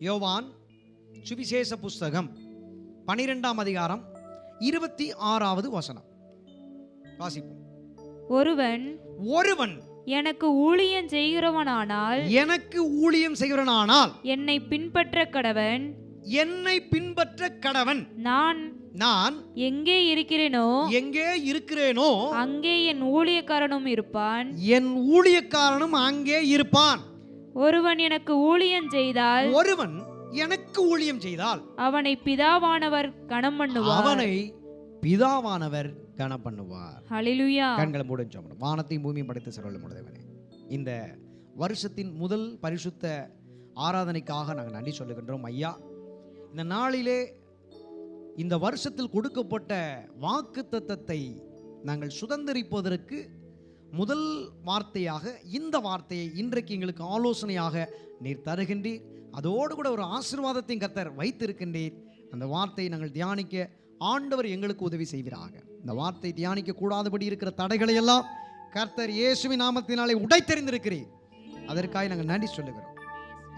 யோவான் சுவிசேஷ புஸ்தகம் 12ஆம் அதிகாரம் 26வது வசனம் வாசிப்போம். ஒருவன் எனக்கு ஊழியம் செய்கிறவனானால் என்னை பின்பற்ற கடவன். நான் எங்கே இருக்கிறேனோ அங்கே என் ஊழியக்காரனும் இருப்பான். ஒருவன் எனக்கு ஊழியம் செய்தால் அவனை பிதாவானவர் கனம் பண்ணுவார். ஹல்லேலூயா. கண்களை மூடுங்க. வானத்தையும் பூமியும் படைத்த சர்வவல்ல தேவனே, இந்த வருஷத்தின் முதல் பரிசுத்த ஆராதனைக்காக நாங்கள் நன்றி சொல்லுகின்றோம் ஐயா. இந்த நாளிலே இந்த வருஷத்தில் கொடுக்கப்பட்ட வாக்குத்தத்தத்தை நாங்கள் சுதந்திரிப்பதற்கு முதல் வார்த்தையாக இந்த வார்த்தையை இன்றைக்கு எங்களுக்கு ஆலோசனையாக நீர் தருகின்றீர். அதோடு கூட ஒரு ஆசீர்வாதத்தையும் கர்த்தர் வைத்திருக்கின்றீர். அந்த வார்த்தையை நாங்கள் தியானிக்க ஆண்டவர் எங்களுக்கு உதவி செய்வீராக. இந்த வார்த்தை தியானிக்க கூடாதபடி இருக்கிற தடைகளை எல்லாம் கர்த்தர் இயேசுவின் நாமத்தினாலே உடைத்தெறிந்திருக்கிறீர். அதற்காக நாங்கள் நன்றி சொல்லுகிறோம்.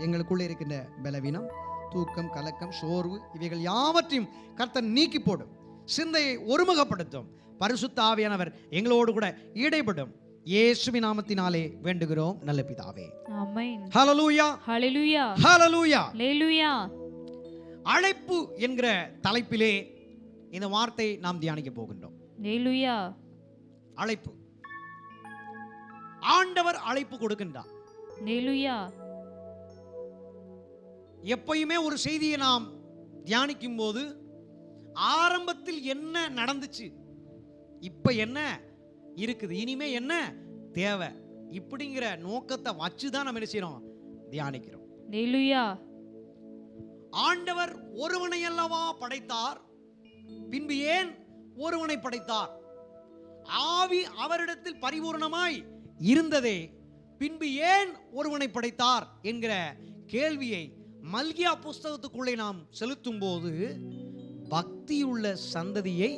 எங்களுக்குள்ளே இருக்கின்ற பலவீனம், தூக்கம், கலக்கம், சோர்வு இவைகள் யாவற்றையும் கர்த்தர் நீக்கி போடும். சிந்தையை ஒருமுகப்படுத்தும். பரிசுத்த ஆவியானவர் எங்களோடு கூட ஈடுபடும். இயேசுவின் நாமத்தினாலே வேண்டுகிறோம் நல்ல பிதாவே. ஆமென். ஹல்லேலூயா. ஹல்லேலூயா. ஹல்லேலூயா. ஹல்லேலூயா. அழைப்பு என்கிற தலைப்பிலே இந்த வார்த்தை நாம் தியானிக்க போகின்றோம். ஹல்லேலூயா. அழைப்பு. ஆண்டவர் அழைப்பு கொடுக்கின்றார். ஹல்லேலூயா. எப்பயுமே ஒரு செய்தியை நாம் தியானிக்கும் போது ஆரம்பத்தில் என்ன நடந்துச்சு, இப்ப என்ன இருக்குது, இனிமே என்ன தேவை, இப்படிங்கிற நோக்கத்தை வச்சுதான் நம்ம என்ன செய்யறோம், தியானிக்கிறோம். ஹல்லேலூயா. ஆண்டவர் ஒருவனை அல்லவா படைத்தார், பின்பு ஏன் ஒருவனை படைத்தார்? ஆவி அவரிடத்தில் பரிபூர்ணமாய் இருந்ததே, பின்பு ஏன் ஒருவனை படைத்தார் என்கிற கேள்வியை மல்கியா புஸ்தகத்துக்குள்ளே நாம் செலுத்தும் போது பக்தியுள்ள சந்ததியை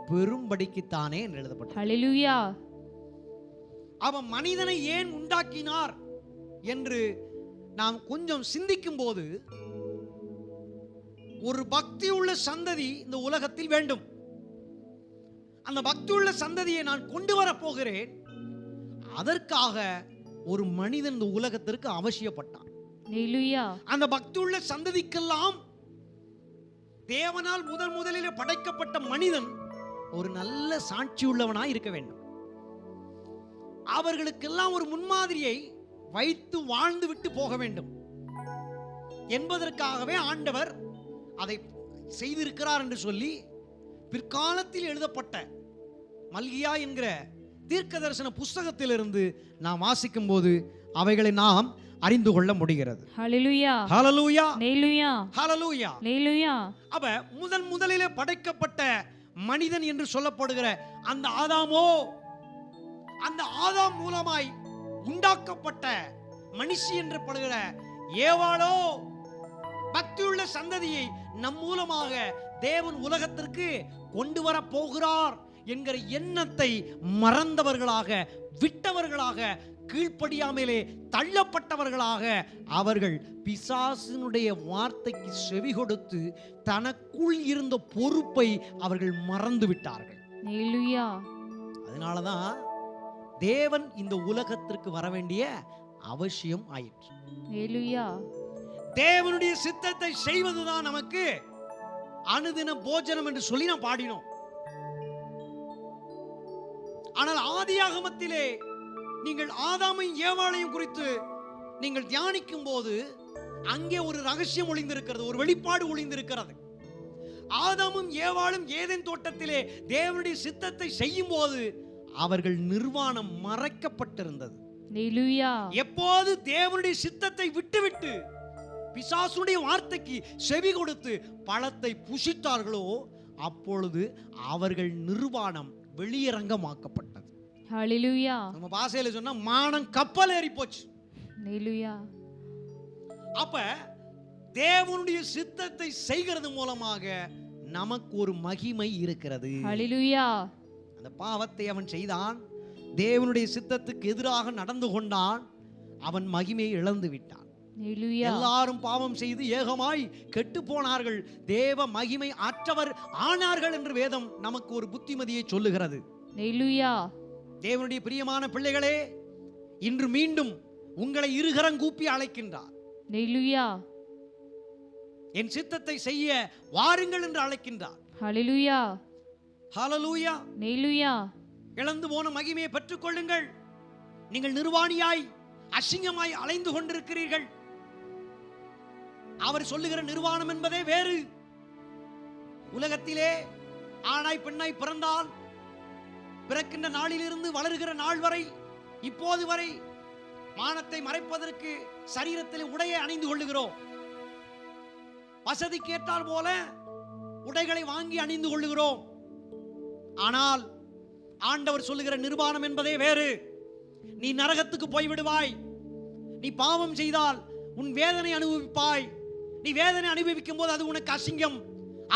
பெரும்படிக்குத்தானே எழுதப்பட்டது. ஹல்லேலூயா. அவன் மனிதனை ஏன் உண்டாக்கினார் என்று நாம் கொஞ்சம் சிந்திக்கும் போது ஒரு பக்தியுள்ள சந்ததி இந்த உலகத்தில் வேண்டும். அந்த பக்தியுள்ள சந்ததியை நான் கொண்டு வர போகிறேன். அதற்காக ஒரு மனிதன் இந்த உலகத்திற்கு அவசியப்பட்டான். அந்த பக்தியுள்ள சந்ததிக்கெல்லாம் தேவனால் முதலில் படைக்கப்பட்ட மனிதன் ஒரு நல்ல சாட்சி உள்ளவனாய் இருக்க வேண்டும். அவர்களுக்கெல்லாம் ஒரு முன்மாதிரியை வைத்து வாழ்ந்து விட்டு போக வேண்டும் என்பதற்காகவே ஆண்டவர் அதை செய்திருக்கிறார் என்று சொல்லி பிற்காலத்தில் எழுதப்பட்ட மல்கியா என்கிற தீர்க்க தரிசன புஸ்தகத்திலிருந்து நாம் வாசிக்கும் போது அவைகளை நாம் அறிந்து கொள்ள முடிகிறது. ஹல்லேலூயா. ஹல்லேலூயா. ஹல்லேலூயா. ஹல்லேலூயா. ஹல்லேலூயா. அப்ப முதலிலே படைக்கப்பட்ட மனிதன் என்று சொல்லப்படுகிற அந்த ஆதாமோ, அந்த ஆதாம் மூலமாய் உண்டாக்கப்பட்ட மனுஷி என்று படுகிற ஏவாளோ, பக்தியுள்ள சந்ததியை நம் மூலமாக தேவன் உலகத்திற்கு கொண்டு வர போகிறார் என்கிற எண்ணத்தை மறந்தவர்களாக, விட்டவர்களாக, கீழ்ப்படியாமலே தள்ளப்பட்டவர்களாக அவர்கள் பிசாசினுடைய வார்த்தைக்கு செவி கொடுத்து தனக்குள் இருந்த பொறுப்பை அவர்கள் மறந்து விட்டார்கள். அதனாலதான் தேவன் இந்த உலகத்திற்கு வர வேண்டிய அவசியம் ஆயிற்று. தேவனுடைய சித்தத்தை செய்வதுதான் நமக்கு அனுதின போஜனம் என்று சொல்லி நாம் பாடினோம். ஆனால் ஆதியாகமத்திலே நீங்கள் ஆதாமையும் ஏவாளையும் குறித்து நீங்கள் தியானிக்கும் போது அங்கே ஒரு ரகசியம் ஒளிந்திருக்கிறது, ஒரு வெளிப்பாடு ஒளிந்திருக்கிறது. ஆதாமும் ஏவாளும் ஏதேன் தோட்டத்திலே தேவனுடைய சித்தத்தை செய்யும் போது அவர்கள் நிர்வாணம் மறைக்கப்பட்டிருந்தது. எப்போது தேவனுடைய சித்தத்தை விட்டுவிட்டு பிசாசுடைய வார்த்தைக்கு செவி கொடுத்து பழத்தை புசித்தார்களோ அப்பொழுது அவர்கள் நிர்வாணம் வெளியரங்கமாக்கப்பட்டது. ஹல்லேலூயா. நம்ம பாஷையில சொன்னா மானம் கப்பல் ஏறி போச்சு. ஹல்லேலூயா. அப்ப தேவனுடைய சித்தத்தை செய்கிறது மூலமாக நமக்கு ஒரு மகிமை இருக்கிறது. ஹல்லேலூயா. அந்த பாவத்தை அவன் செய்தான், தேவனுடைய சித்தத்துக்கு எதிராக நடந்து கொண்டான், அவன் மகிமையை இழந்து விட்டான். ஹalleluya எல்லாரும் பாவம் செய்து ஏகமாய் கெட்டு போனார்கள், தேவ மகிமை அற்றவர் ஆனார்கள் என்று வேதம் நமக்கு ஒரு புத்திமதியை சொல்லுகிறது. ஹalleluya தேவனுடைய பிரியமான பிள்ளைகளே, இன்று மீண்டும் உங்களை இருகரங்கூப்பி அழைக்கின்றார். ஹalleluya என் சித்தத்தை செய்ய வாருங்கள் என்று அழைக்கின்றார். ஹalleluya ஹalleluya. ஹalleluya இழந்து போன மகிமையை பெற்றுக் கொள்ளுங்கள். நீங்கள் நிர்வாணியாய் அசிங்கமாய் அலைந்து கொண்டிருக்கிறீர்கள். அவர் சொல்லுகிற நிர்வாணம் என்பதே வேறு. உலகத்திலே ஆணாய் பெண்ணாய் பிறந்தால் பிறக்கின்ற நாளிலிருந்து வளருகிற நாள் வரை, இப்போது வரை மானத்தை மறைப்பதற்கு சரீரத்தில் உடையை அணிந்து கொள்ளுகிறோம். வசதிக்கு ஏற்றால் போல உடைகளை வாங்கி அணிந்து கொள்ளுகிறோம். ஆனால் ஆண்டவர் சொல்லுகிற நிர்வாணம் என்பதே வேறு. நீ நரகத்துக்கு போய்விடுவாய். நீ பாவம் செய்தால் உன் வேதனை அனுபவிப்பாய். நீ வேதனை அனுபவிக்கும் போது அது உனக்கு அசிங்கம்,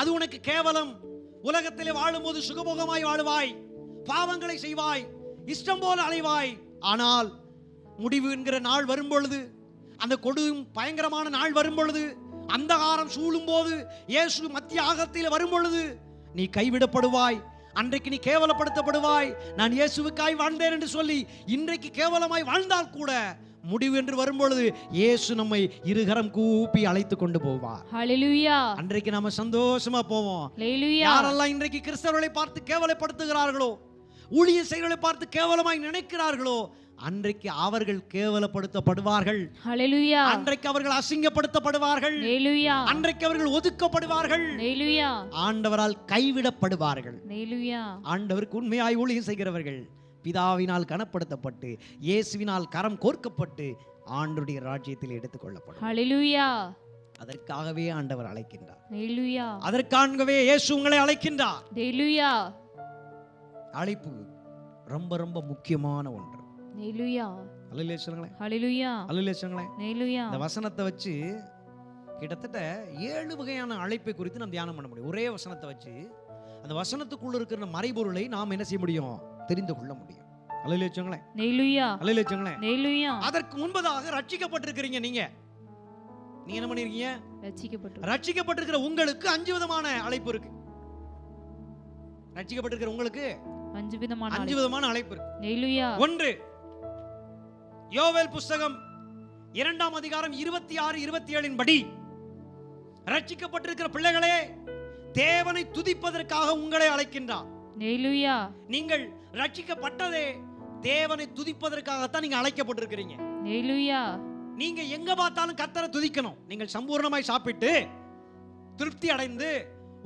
அது உனக்கு கேவலம். உலகத்திலே வாழும்போது சுகபோகமாய் வாழுவாய், பாவங்களை செய்வாய், இஷ்டம் போல அலைவாய். ஆனால் முடிவு என்கிற நாள் வரும் பொழுது, அந்த கொடும் பயங்கரமான நாள் வரும் பொழுது, அந்தகாரம் சூழும் போது, இயேசு மத்திய ஆகத்தில் வரும் பொழுது நீ கைவிடப்படுவாய். அன்றைக்கு நீ கேவலப்படுத்தப்படுவாய். நான் இயேசுவுக்காய் வாழ்ந்தேன் என்று சொல்லி இன்றைக்கு கேவலமாய் வாழ்ந்தால் கூட முடிவு என்று வரும்பொழுது இயேசு நம்மை இருகரம் கூப்பி அழைத்து கொண்டு போவார். ஹalleluya அன்றைக்கு நாம சந்தோஷமா போவோம். ஹalleluya யாரெல்லாம் இன்றைக்கு கிறிஸ்தவர்களை பார்த்து கேவலப்படுத்துகிறார்களோ, ஊழிய செயல்களை பார்த்து கேவலமாய் நினைக்கிறார்களோ, அன்றைக்கு அவர்கள் கேவலப்படுத்தப்படுவார்கள். ஹalleluya அன்றைக்கு அவர்கள் அசிங்கப்படுத்தப்படுவார்கள். ஹalleluya அன்றைக்கு அவர்கள் ஒதுக்கப்படுவார்கள். ஹalleluya ஆண்டவரால் கைவிடப்படுவார்கள். ஹalleluya ஆண்டவருக்கு உண்மையாய் ஊழியம் செய்கிறவர்கள் பிதாவினால் கனப்படுத்தப்பட்டு இயேசுவினால் கரம் கோர்க்கப்பட்டு ஆண்டவருடைய ராஜ்யத்தில் எடுத்துக் கொள்ளப்படும். ஹalleluya அதற்காகவே ஆண்டவர் அழைக்கின்றார். ஹalleluya அதற்காகவே இயேசு உங்களை அழைக்கின்றார். ஹalleluya அழைப்பு ரொம்ப ரொம்ப முக்கியமான ஒன்று. ஹalleluya அல்லேலூயா சொல்லுங்களேன். ஹalleluya அல்லேலூயா சொல்லுங்களேன். ஹalleluya இந்த வசனத்தை வச்சு கிட்டத்தட்ட 7 வகையான அழைப்பை குறித்து நாம் தியானம் பண்ண முடியும். ஒரே வசனத்தை வச்சு அந்த வசனத்துக்குள்ள இருக்கிற மறைபொருளை நாம் என்ன செய்ய முடியும்? தெரிந்து கொள்ள முடியும். அல்லேலூயா சொல்லுங்களேன். ஹalleluya அல்லேலூயா சொல்லுங்களேன். ஹalleluya அதற்கு முன்பதாக ரட்சிக்கப்பட்டிருக்கிறீங்க. நீங்க என்ன பண்ணிருக்கீங்க? ரட்சிக்கப்பட்டிருக்கிற உங்களுக்கு 5 விதமான அழைப்பு இருக்கு. ரட்சிக்கப்பட்டிருக்கிற உங்களுக்கு 5 விதமான அழைப்பு இருக்கு. ஹalleluya 1, யோவேல் புஸ்தகம் 2ஆம் அதிகாரம் 26-27 படி, ரட்சிக்கப்பட்டிருக்கிற பிள்ளைகளே, தேவனை துதிப்பதற்காக உங்களை அழைக்கின்றார். ஹalleluya நீங்கள் ரட்சிக்கப்பட்டதே தேவனை துதிப்பதற்காகத்தான் நீங்க அழைக்கப்பட்டிருக்கிறீங்க. ஹalleluya நீங்க எங்க பார்த்தாலும் கர்த்தரை துதிக்கணும். நீங்கள் சம்பூர்ணமாய் சாப்பிட்டு திருப்தி அடைந்து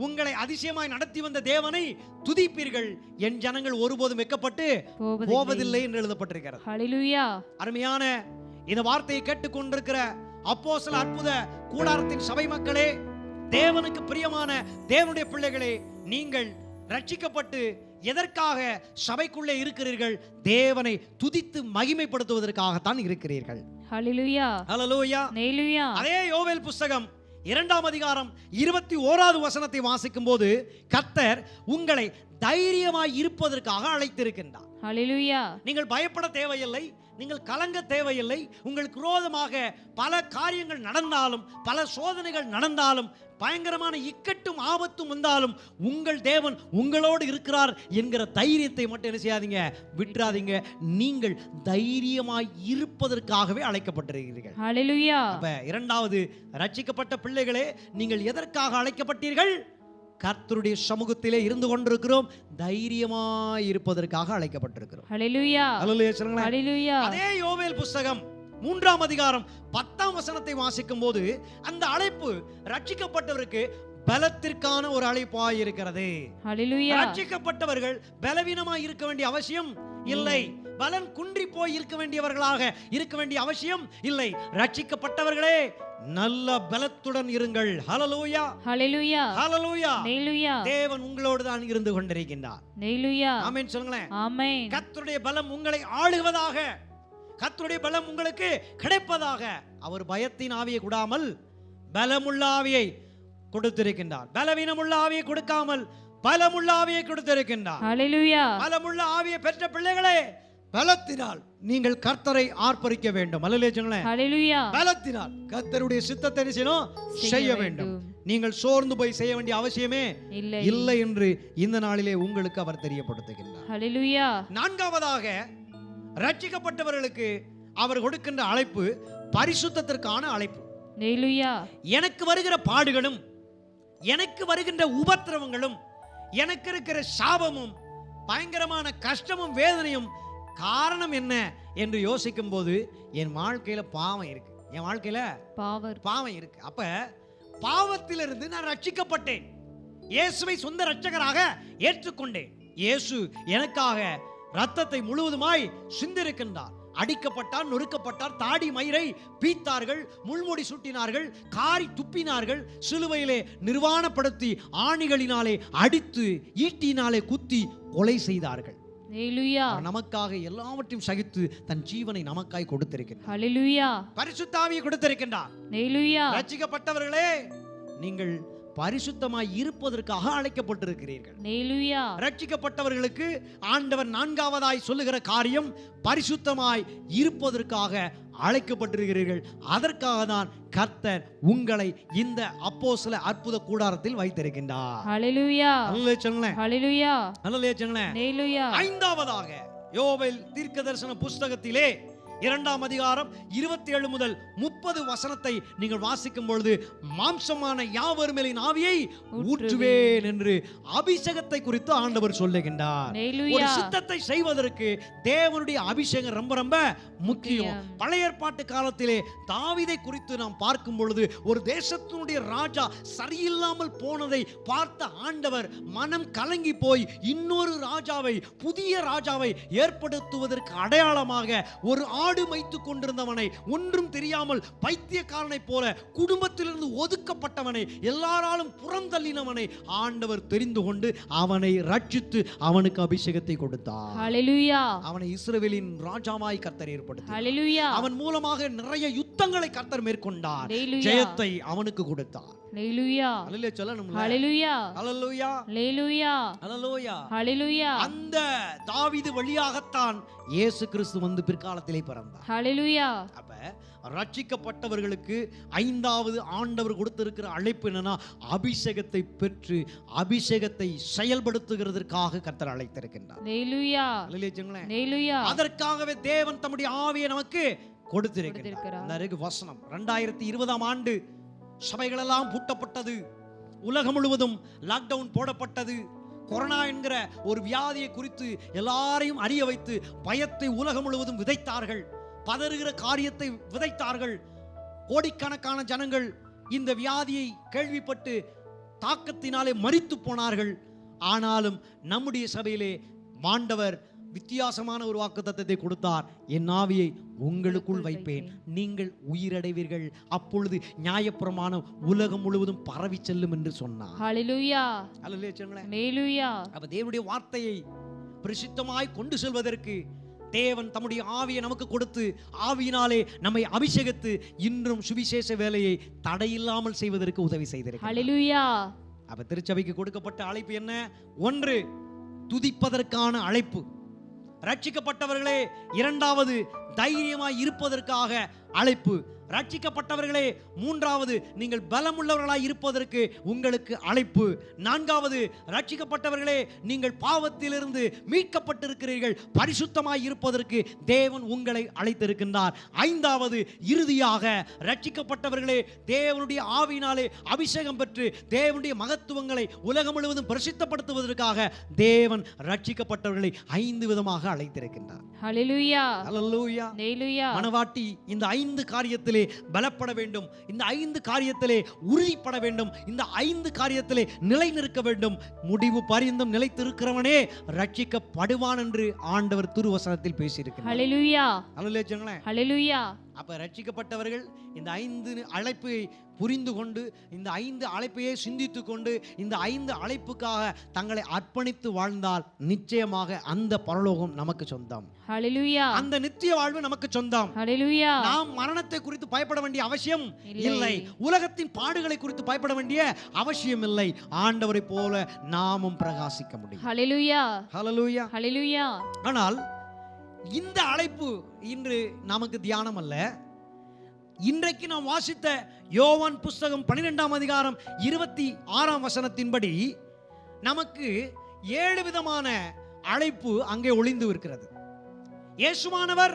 உங்களை அதிசயமாய் நடத்தி வந்த தேவனை துதிப்பீர்கள். என் ஜனங்கள் ஒருபோதும் வெட்கப்பட்டு போவதில்லை என்று எழுதப்பட்டிருக்கிறது. ஹalleluya அருமையான இந்த வார்த்தையை கேட்டுக் கொண்டிருக்கிற அப்போஸ்தல அற்புத கூடாரத்தின் சபை மக்களே, தேவனுக்கு பிரியமான தேவனுடைய பிள்ளைகளே, நீங்கள் ரட்சிக்கப்பட்டு எதற்காக சபைக்குள்ளே இருக்கிறீர்கள்? தேவனை துதித்து மகிமைப்படுத்துவதற்காகத்தான் இருக்கிறீர்கள். ஹalleluya ஹalleluya ஹalleluya அதே யோவேல் புஸ்தகம் 2ஆம் அதிகாரம் 21வது வசனத்தை வாசிக்கும் போது, கர்த்தர் உங்களை தைரியமாய் இருப்பதற்காக அழைத்திருக்கின்றார். ஹalleluya நீங்கள் பயப்பட தேவையில்லை, நீங்கள் கலங்க தேவையில்லை. உங்களுக்கு விரோதமாக பல காரியங்கள் நடந்தாலும், பல சோதனைகள் நடந்தாலும், பயங்கரமான இக்கட்டும் ஆபத்தும் வந்தாலும், உங்கள் தேவன் உங்களோடு இருக்கிறார் என்கிற தைரியத்தை மட்டும் என்ன செய்யாதீங்க, விட்டுறாதீங்க. நீங்கள் தைரியமாய் இருப்பதற்காகவே அழைக்கப்பட்டிருக்கிறீர்கள். ஹalleluya அப்ப 2வது, ரட்சிக்கப்பட்ட பிள்ளைகளே, நீங்கள் எதற்காக அழைக்கப்பட்டீர்கள்? கர்த்தருடைய சமூகத்திலே இருந்து கொண்டிருக்கிறோம், தைரியமாய் இருப்பதற்காக அழைக்கப்பட்டிருக்கிறோம். ஹalleluya அல்லேலூயா சொல்லுங்க. ஹalleluya அதே யோவேல் புஸ்தகம் 3ஆம் அதிகாரம் 10ஆம் வசனத்தை வாசிக்கும் போது, அந்த அழைப்பு ரட்சிக்கப்பட்டவருக்கு பலத்திற்கான ஒரு அழைப்பாய் இருக்கிறது. ஹalleluya ரட்சிக்கப்பட்டவர்கள் பலவீனமாய் இருக்க வேண்டிய அவசியம் இல்லை. பலன் குன்றி போய் இருக்க வேண்டியவர்களாக இருக்க வேண்டிய அவசியம் இல்லை. ரட்சிக்கப்பட்டவர்களே, நல்ல பலத்துடன் இருங்கள். ஹalleluya ஹalleluya ஹalleluya ஹalleluya தேவன் உங்களோடு தான் இருந்து கொண்டிருக்கின்றார். ஹalleluya ஆமென் சொல்லுங்களேன். ஆமென். கர்த்தருடைய பலம் உங்களை ஆளுவதாக, கர்த்தருடைய பலம் உங்களுக்கு கிடைப்பதாக. அவர் பயத்தின் ஆவியை கொடாமல் பலமுள்ள ஆவியை கொடுத்திருக்கின்றார். பலவீனமுள்ள ஆவியை கொடுக்காமல் பலமுள்ள ஆவியை கொடுத்திருக்கின்றார். ஹalleluya பலமுள்ள ஆவியை பெற்ற பிள்ளைகளே, பலத்தினால் நீங்கள் கர்த்தரை ஆர்ப்பரிக்க வேண்டும். அல்லேலூயா. ஹalleluya. பலத்தினால் கர்த்தருடைய சித்தத்தை என்ன செய்யணும்? செய்ய வேண்டும். நீங்கள் சோர்ந்து போய் செய்ய வேண்டிய அவசியமே இல்லை என்று இந்த நாளிலே உங்களுக்கு அவர் தெரியப்படுத்துகின்றார். ஹalleluya. நான்காவதாக ரட்சிக்கப்பட்டவர்களுக்கு அவர் கொடுக்கின்ற அழைப்பு பரிசுத்தத்திற்கான அழைப்பு. ஹalleluya. எனக்கு வருகிற பாடுகளும் எனக்கு வருகின்ற உபத்திரவங்களும் எனக்கு இருக்கிற சாபமும் பயங்கரமான கஷ்டமும் வேதனையும் காரணம் என்ன என்று யோசிக்கும் போது என் வாழ்க்கையில பாவம் இருக்கு. என் வாழ்க்கையில பாவம் இருக்கு. அப்ப பாவத்திலிருந்து நான் ரட்சிக்கப்பட்டேன். இயேசுவை சொந்த ரட்சகராக ஏற்றுக்கொண்டேன். இயேசு எனக்காக ரத்தத்தை முழுவதுமாய் சிந்திருக்கின்றார். அடிக்கப்பட்டார், நொறுக்கப்பட்டார், தாடி மயிரை பீத்தார்கள், முள்முடி சூட்டினார்கள், காரி துப்பினார்கள், சிலுவையிலே நிர்வாணப்படுத்தி ஆணிகளினாலே அடித்து ஈட்டினாலே குத்தி கொலை செய்தார்கள். நமக்காக எல்லாவற்றையும் சகித்து தன் ஜீவனை நமக்காய் கொடுத்திருக்கிறார். பரிசுத்த ஆவியை கொடுத்திருக்கின்றார். ரட்சிக்கப்பட்டவர்களே, நீங்கள் பரிசுத்தமாய் இருப்பதற்காக அழைக்கப்பட்டிருக்கிறீர்கள். ரட்சிக்கப்பட்டவர்களுக்கு ஆண்டவர் நான்காவதாய் சொல்லுகிற காரியம் பரிசுத்தமாய் இருப்பதற்காக அழைக்கப்பட்டிருக்கிறீர்கள். அதற்காக தான் கர்த்தர் உங்களை இந்த அப்போஸ்தல அற்புத கூடாரத்தில் வைத்திருக்கின்றார். ஹல்லேலூயா. ஹல்லேலூயா. ஹல்லேலூயா. ஐந்தாவதாக யோவேல் தீர்க்கதரிசன புஸ்தகத்திலே 2ஆம் அதிகாரம் 27 முதல் 30 வசனத்தை நீங்கள் வாசிக்கும் பொழுது, மாம்சமான யாவர் மேலின் ஆவியை ஊற்றுவேன் என்று அபிஷேகத்தை குறித்து ஆண்டவர் சொல்லுகின்றார். ஒரு சித்தத்தை செய்வதற்கு தேவனுடைய அபிஷேகம் ரொம்ப ரொம்ப முக்கியம். பழைய ஏற்பாட்டு காலத்திலே தாவீதை குறித்து நாம் பார்க்கும் பொழுது, ஒரு தேசத்தினுடைய ராஜா சரியில்லாமல் போனதை பார்த்த ஆண்டவர் மனம் கலங்கி போய் இன்னொரு ராஜாவை, புதிய ராஜாவை ஏற்படுத்துவதற்கு அடையாளமாக ஒரு ஆடு வைத்துக் கொண்டிருந்தவனை, ஒன்றும் தெரியாமல் பைத்தியக்காரனை போல குடும்பத்திலிருந்து ஒதுக்கப்பட்டவனை, எல்லாராலும் புறந்தள்ளினவனை ஆண்டவர் தெரிந்து கொண்டு அவனை ரட்சித்து அவனுக்கு அபிஷேகத்தை கொடுத்தார். ஹல்லேலூயா. அவனை இஸ்ரவேலின் ராஜாவாய் கர்த்தர் ஏற்படுத்தினார். ஹல்லேலூயா. அவன் மூலமாக நிறைய யுத்தங்களை கர்த்தர் மேற்கொண்டார். ஜெயத்தை அவனுக்கு கொடுத்தார். ஹல்லேலூயா. ஹல்லேலூயா சொல்லணும். ஹல்லேலூயா. ஹல்லேலூயா. ஹல்லேலூயா. ஹல்லேலூயா. ஹல்லேலூயா. அந்த தாவீது வழியாகத்தான் இயேசு கிறிஸ்து வந்து பிற்காலத்திலே பிறந்தார். ஹல்லேலூயா. அப்ப ரட்சிக்கப்பட்டவர்களுக்கு ஐந்தாவது ஆண்டவர் கொடுத்திருக்கிற அழைப்பு என்னன்னா, அபிஷேகத்தை பெற்று அபிஷேகத்தை செயல்படுத்துகிறதற்காக கர்த்தர் அழைத்திருக்கின்றார். ஹல்லேலூயா. ஹல்லேலூயா. அதற்காகவே தேவன் தம்முடைய ஆவியை நமக்கு கொடுத்திருக்கிறார். வசனம் 2020ஆம் ஆண்டு சபைகளெல்லாம் பூட்டப்பட்டது. உலகம் முழுவதும் லாக்டவுன் போடப்பட்டது. கொரோனா என்கிற ஒரு வியாதியை குறித்து எல்லாரையும் அறிய வைத்து பயத்தை உலகம் முழுவதும் விதைத்தார்கள். பதறுகிற காரியத்தை விதைத்தார்கள். கோடிக்கணக்கான ஜனங்கள் இந்த வியாதியை கேள்விப்பட்டு தாக்கத்தினாலே மரித்து போனார்கள். ஆனாலும் நம்முடைய சபையிலே ஆண்டவர் வித்தியாசமான ஒரு வாக்குத்தத்தத்தை கொடுத்தார். என் ஆவியை உங்களுக்குள் வைப்பேன், நீங்கள் உயிரடைவீர்கள், அப்பொழுது நியாயப்பிரமாணம் உலகம் முழுவதும் பரவி செல்லும் என்று சொன்னார். ஹல்லேலூயா. ஹல்லேலூயா. அப்ப தேவனுடைய வார்த்தையை பிரசித்தமாய் கொண்டு செல்வதற்கு தேவன் தம்முடைய ஆவியை நமக்கு கொடுத்து ஆவியினாலே நம்மை அபிஷேகித்து இன்றும் சுவிசேஷ வேலையை தடையில்லாமல் செய்வதற்கு உதவி செய்திருக்கிறார். ஹல்லேலூயா. அப்ப திருச்சபைக்கு கொடுக்கப்பட்ட அழைப்பு என்ன? ஒன்று, துதிப்பதற்கான அழைப்பு. ரட்சிக்கப்பட்டவர்களே, இரண்டாவது தைரியமாய் இருப்பதற்காக அழைப்பு. ரட்சிக்கப்பட்டவர்களே, மூன்றாவது நீங்கள் பலமுள்ளவர்களாய் இருப்பதற்கு உங்களுக்கு அழைப்பு. நான்காவது, ரட்சிக்கப்பட்டவர்களே நீங்கள் பாவத்திலிருந்து மீட்கப்பட்டிருக்கிறீர்கள், பரிசுத்தமாய் இருப்பதற்கு தேவன் உங்களை அழைத்திருக்கின்றார். ஐந்தாவது, இறுதியாக ரட்சிக்கப்பட்டவர்களே தேவனுடைய ஆவியினாலே அபிஷேகம் பெற்று தேவனுடைய மகத்துவங்களை உலகம் முழுவதும் பிரசித்தப்படுத்துவதற்காக தேவன் ரட்சிக்கப்பட்டவர்களை 5 விதமாக அழைத்திருக்கின்றார். ஹல்லேலூயா. ஹல்லேலூயா. ஹல்லேலூயா. மனவாட்டி இந்த 5 காரியத்திலே பலப்பட வேண்டும், இந்த 5 காரியத்திலே உறுதிப்பட வேண்டும், இந்த 5 காரியத்திலே நிலை நிற்க வேண்டும். முடிவு பரியந்தம் நிலைத்திருக்கிறவனே ரட்சிக்கப்படுவான் என்று ஆண்டவர் திருவசனத்தில் பேசியிருக்கிறார். ஹல்லேலூயா. ஹல்லேலூயா. அப்ப ரட்சிக்கப்பட்டவர்கள் இந்த 5 அழைப்பை புரிந்து கொண்டு, இந்த 5 அழைப்பையே சிந்தித்து கொண்டு, இந்த 5 அழைப்புக்காக தங்களை அர்ப்பணித்து வாழ்ந்தால் நிச்சயமாக அந்த பரலோகம் நமக்கு சொந்தம். ஹல்லேலூயா. அந்த நித்திய வாழ்வு நமக்கு சொந்தம். ஹல்லேலூயா. நாம் மரணத்தை குறித்து பயப்பட வேண்டிய அவசியம் இல்லை. உலகத்தின் பாடுகளை குறித்து பயப்பட வேண்டிய அவசியம் இல்லை. ஆண்டவரை போல நாமும் பிரகாசிக்க முடியும். ஹல்லேலூயா. ஹல்லேலூயா. ஹல்லேலூயா. ஆனால் இந்த அழைப்பு இன்று நமக்கு தியானம் அல்ல. இன்றைக்கு நாம் வாசித்த யோவான் புஸ்தகம் 12ஆம் அதிகாரம் 26ஆம் வசனத்தின்படி நமக்கு 7 விதமான அழைப்பு அங்கே ஒளிந்து இருக்கிறது. இயேசுவானவர்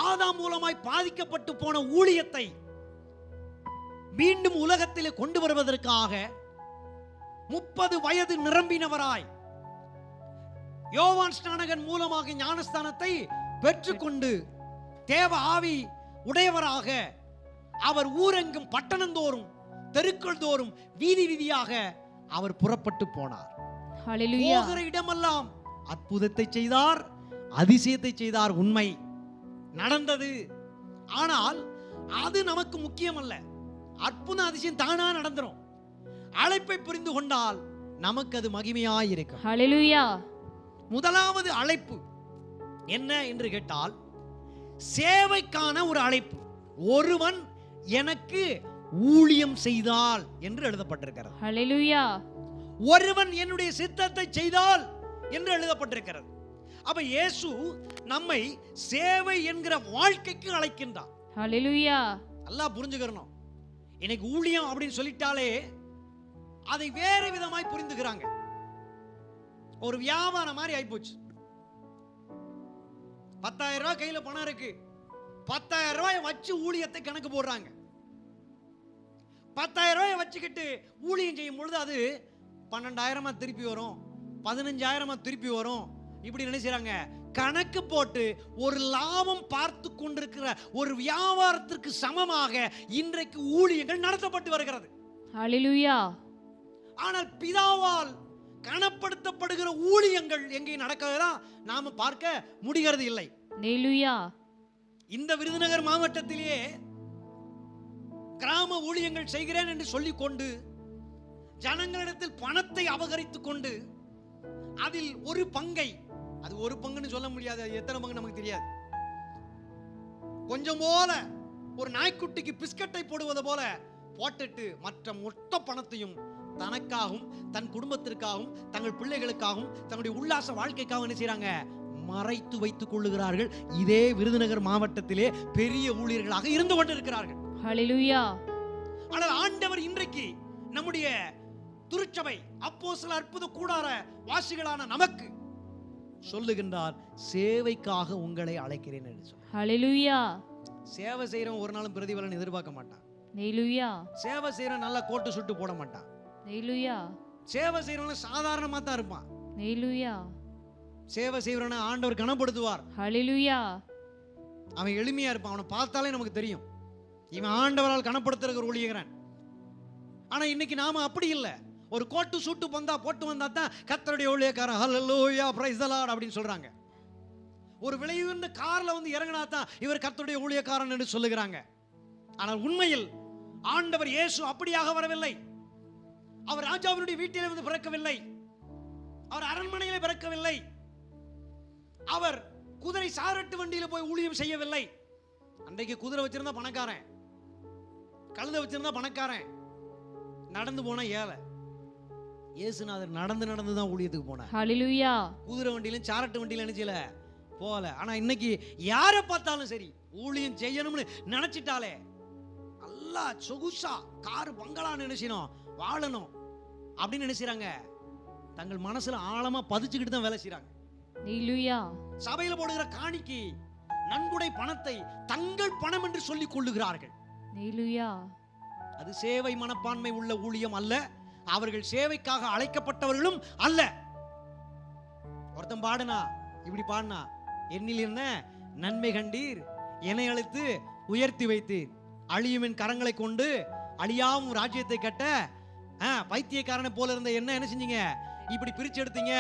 ஆதாம் மூலமாய் பாதிக்கப்பட்டு போன ஊழியத்தை மீண்டும் உலகத்திலே கொண்டு வருவதற்காக 30 வயது நிரம்பினவராய் யோவான் ஸ்நானகன் மூலமாக ஞானஸ்தானத்தை பெற்றுக்கொண்டு தேவ ஆவி உடையவராக அவர் ஊரெங்கும் பட்டணந்தோறும் தெருக்கள் தோறும் வீதி வீதியாக அவர் புறப்பட்டு போனார். ஹல்லேலூயா. போகிற இடமெல்லாம் அற்புதத்தை செய்தார், அதிசயத்தை செய்தார். உண்மை நடந்தது. ஆனால் அது நமக்கு முக்கியம் அல்ல. அற்புத அதிசயம் தானா நடந்துரும். அழைப்பை புரிந்து கொண்டால் நமக்கு அது மகிமையாய் இருக்கும். ஹல்லேலூயா. முதலாவது அழைப்பு என்ன என்று கேட்டால் சேவைக்கான ஒரு அழைப்பு. ஒருவன் எனக்கு ஊழியம் செய்தால் என்று எழுதப்பட்டிருக்கிறது. ஹல்லேலூயா. ஒருவன் என்னுடைய சித்தத்தை செய்தால் என்று எழுதப்பட்டிருக்கிறது. அப்ப இயேசு நம்மை சேவை என்கிற வாழ்க்கைக்கு அழைக்கின்றார். ஹல்லேலூயா. நல்லா புரிஞ்சுக்கணும். இன்னைக்கு ஊழியம் அப்படின்னு சொல்லிட்டாலே அதை வேறு விதமாய் புரிந்துக்கிறாங்க. ஒரு வியாபாரம் மாதிரி ஆயிப்போச்சு. 10,000 ரூபாய் கையில பணம் இருக்கு, 10,000 ரூபாய் வச்சு ஊழியத்தை கணக்கு போடுறாங்க. 10,000 ரூபாய் வச்சுக்கிட்டு ஊழியம் செய்யும் பொழுது அது 12,000 திருப்பி வரும், 15,000 திருப்பி வரும். இப்படி நினைச்சாங்க. கணக்கு போட்டு ஒரு லாபம் பார்த்து கொண்டிருக்கிற ஒரு வியாபாரத்திற்கு சமமாக இன்றைக்கு ஊழியங்கள் நடத்தப்பட்டு வருகிறது. ஹல்லேலூயா. ஆனால் பிதாவால் கனப்படுத்தப்படுகிற ஊழியங்கள் எங்கே நடக்கிறதா நாம பார்க்க முடிகிறது இல்லை. ஹல்லேலூயா. இந்த விருதுநகர் மாவட்டத்திலேயே கிராம ஊழியங்கள் செய்கிறேன் என்று சொல்லிக் கொண்டு ஜனங்களிடத்தில் பணத்தை அபகரித்துக் கொண்டு அதில் ஒரு பங்கை, அது ஒரு பங்குன்னு சொல்ல முடியாது, எத்தனை பங்கு நமக்கு தெரியாது, கொஞ்சம் போல ஒரு நாய்க்குட்டிக்கு பிஸ்கட்டை போடுவது போல போட்டுட்டு மற்ற மொத்த பணத்தையும் தனக்காகவும் தன் குடும்பத்திற்காகவும் தங்கள் பிள்ளைகளுக்காகவும் தன்னுடைய உல்லாச வாழ்க்கைக்காகவும் என்ன செய்றாங்க? மறைத்து வைத்துக் கொள்ளுகிறார்கள். இதே விருதுநகர் மாவட்டத்திலே பெரிய ஊழியர்களாக இருந்து கொண்டிருக்கிறார்கள். ஹல்லேலூயா. ஆனால் ஆண்டவர் இன்றைக்கு நம்முடைய திருச்சபை அப்போஸ்தலர் அற்புத கூடார வாசிகளான நமக்கு சொல்லுகின்றார், சேவைக்காக உங்களை அழைக்கிறேன் என்று சொல்லி. ஹல்லேலூயா. சேவை செய்யறவன் ஒரு நாளும் பிரதிபலன் எதிர்பார்க்க மாட்டான். ஹல்லேலூயா. சேவை செய்யறவன் நல்லா கோட்டு சுட்டு போட மாட்டான். ஹல்லேலூயா. சேவை செய்யறவன் சாதாரணமா தான் இருப்பான். ஹல்லேலூயா. சேவை செய்யறவனை ஆண்டவர் கனப்படுத்துவார். ஹல்லேலூயா. அவன் எளிமையா இருப்பான். அவனை பார்த்தாலே நமக்கு தெரியும் இவன் ஆண்டவரால் கனப்படுத்துகிற ஒரு ஊழியக்காரன். ஆனா இன்னைக்கு நாம அப்படி இல்லை. ஒரு கோட்டு சூட்டு போட்டு வந்தா தான் கர்த்தருடைய ஊழியக்காரன், ஹல்லேலூயா பிரைஸ் தி லார்ட் அப்படின்னு சொல்றாங்க. ஒரு விலையுயர்ந்த கார்ல வந்து இறங்கினா தான் இவர் கர்த்தருடைய ஊழியக்காரன் என்று சொல்லுகிறாங்க. ஆனால் உண்மையில் ஆண்டவர் இயேசு அப்படியாக வரவில்லை. அவர் ராஜாவினுடைய வீட்டிலே வந்து பிறக்கவில்லை. அவர் அரண்மனையிலே பிறக்கவில்லை. அவர் குதிரை சாரட்டு வண்டியில போய் ஊழியம் செய்யவில்லை. அன்றைக்கு குதிரை வச்சிருந்தா பணக்காரன், கழுதை வச்சிருந்தா பணக்காரன், நடந்து போனா ஏழை. இயேசுநாதர் நடந்து தான் ஊழியத்துக்கு போனார். ஹல்லேலூயா. குதிரை வண்டியிலும் சாரட்டு வண்டியில நினைச்சல போல. ஆனா இன்னைக்கு யாரை பார்த்தாலும் சரி ஊழியம் செய்யணும்னு நினைச்சிட்டாலே நல்லா சொகுசா கார் பங்களா நினைச்சணும், வாழணும் அப்படின்னு நினைச்சாங்க. தங்கள் மனசுல ஆழமா பதிச்சுக்கிட்டு தான் வேலை செய்றாங்க. ஹல்லேலூயா. சபையில போடுகிற காணிக்கை நன்கொடை பணத்தை தங்கள் பணம் என்று சொல்லிக் கொள்ளுகிறார்கள். ஹல்லேலூயா. அது சேவை மனப்பான்மை உள்ள ஊழியம் அல்ல. அவர்கள் சேவைக்காக அழைக்கப்பட்டவர்களும் அல்ல. ஒருத்தன் பாடுனா இப்படி பாடுனா, என்னில் என்ன நன்மை கண்டீர், என்னை அழைத்து உயர்த்தி வைத்தீர், அழியும் என் கரங்களை கொண்டு அழியாவும் ராஜ்யத்தை கட்ட பைத்தியக்காரனை போல இருந்த என்ன செஞ்சீங்க? இப்படி பிரிச்சு எடுத்தீங்க,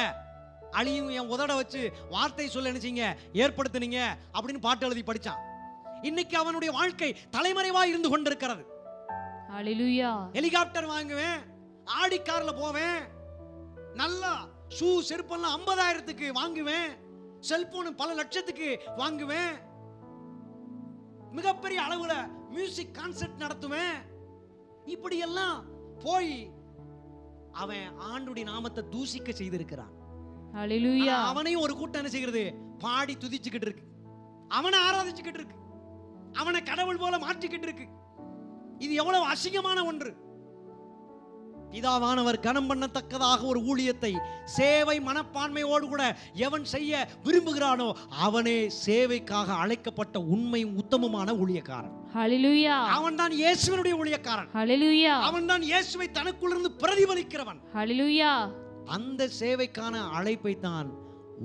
அழியும் என் உதட வச்சு வார்த்தை சொல்ல நினைச்சீங்க, ஏற்படுத்தினீங்க அப்படின்னு பாட்டு எழுதி படிச்சான். இன்னைக்கு அவனுடைய வாழ்க்கை தலைமறைவா இருந்து கொண்டிருக்கிறது. ஹல்லேலூயா. ஹெலிகாப்டர் வாங்குவேன், ஆடி கார்ல போவேன், நல்லா ஷூ செருப்பெல்லாம் 50,000க்கு வாங்குவேன், செல்போன் பல லட்சத்துக்கு வாங்குவேன், மிகப்பெரிய அளவுல மியூசிக் கான்சர்ட் நடத்துவேன். இப்படி எல்லாம் போய் அவன் ஆண்டுடைய நாமத்தை தூசிக்க செய்திருக்கிறான். ஹல்லேலூயா. அவனையும் ஒரு கூட்டம் என்ன செய்கிறது? பாடி துதிச்சுக்கிட்டு இருக்கு. அவனை ஆராதிச்சுக்கிட்டு இருக்கு, அவனை கடவுள் போல மாற்றிக்கிட்டு இருக்கு. இது எவ்வளவு அசிங்கமான ஒன்று. பிதாவானவர் கனம் பண்ணத்தக்கதாக ஒரு ஊழியத்தை சேவை மனப்பான்மையோடு கூட எவன் செய்ய விரும்புகிறானோ அவனே சேவைக்காக அழைக்கப்பட்ட உண்மையும் உத்தமமான ஊழியக்காரன். ஹல்லேலூயா. அவன் தான் இயேசுவினுடைய ஊழியக்காரன். ஹல்லேலூயா. அவன் தான் இயேசுவை தனக்குள்ளிருந்து பிரதிபலிக்கிறவன். ஹல்லேலூயா. அந்த சேவைக்கான அழைப்பை தான்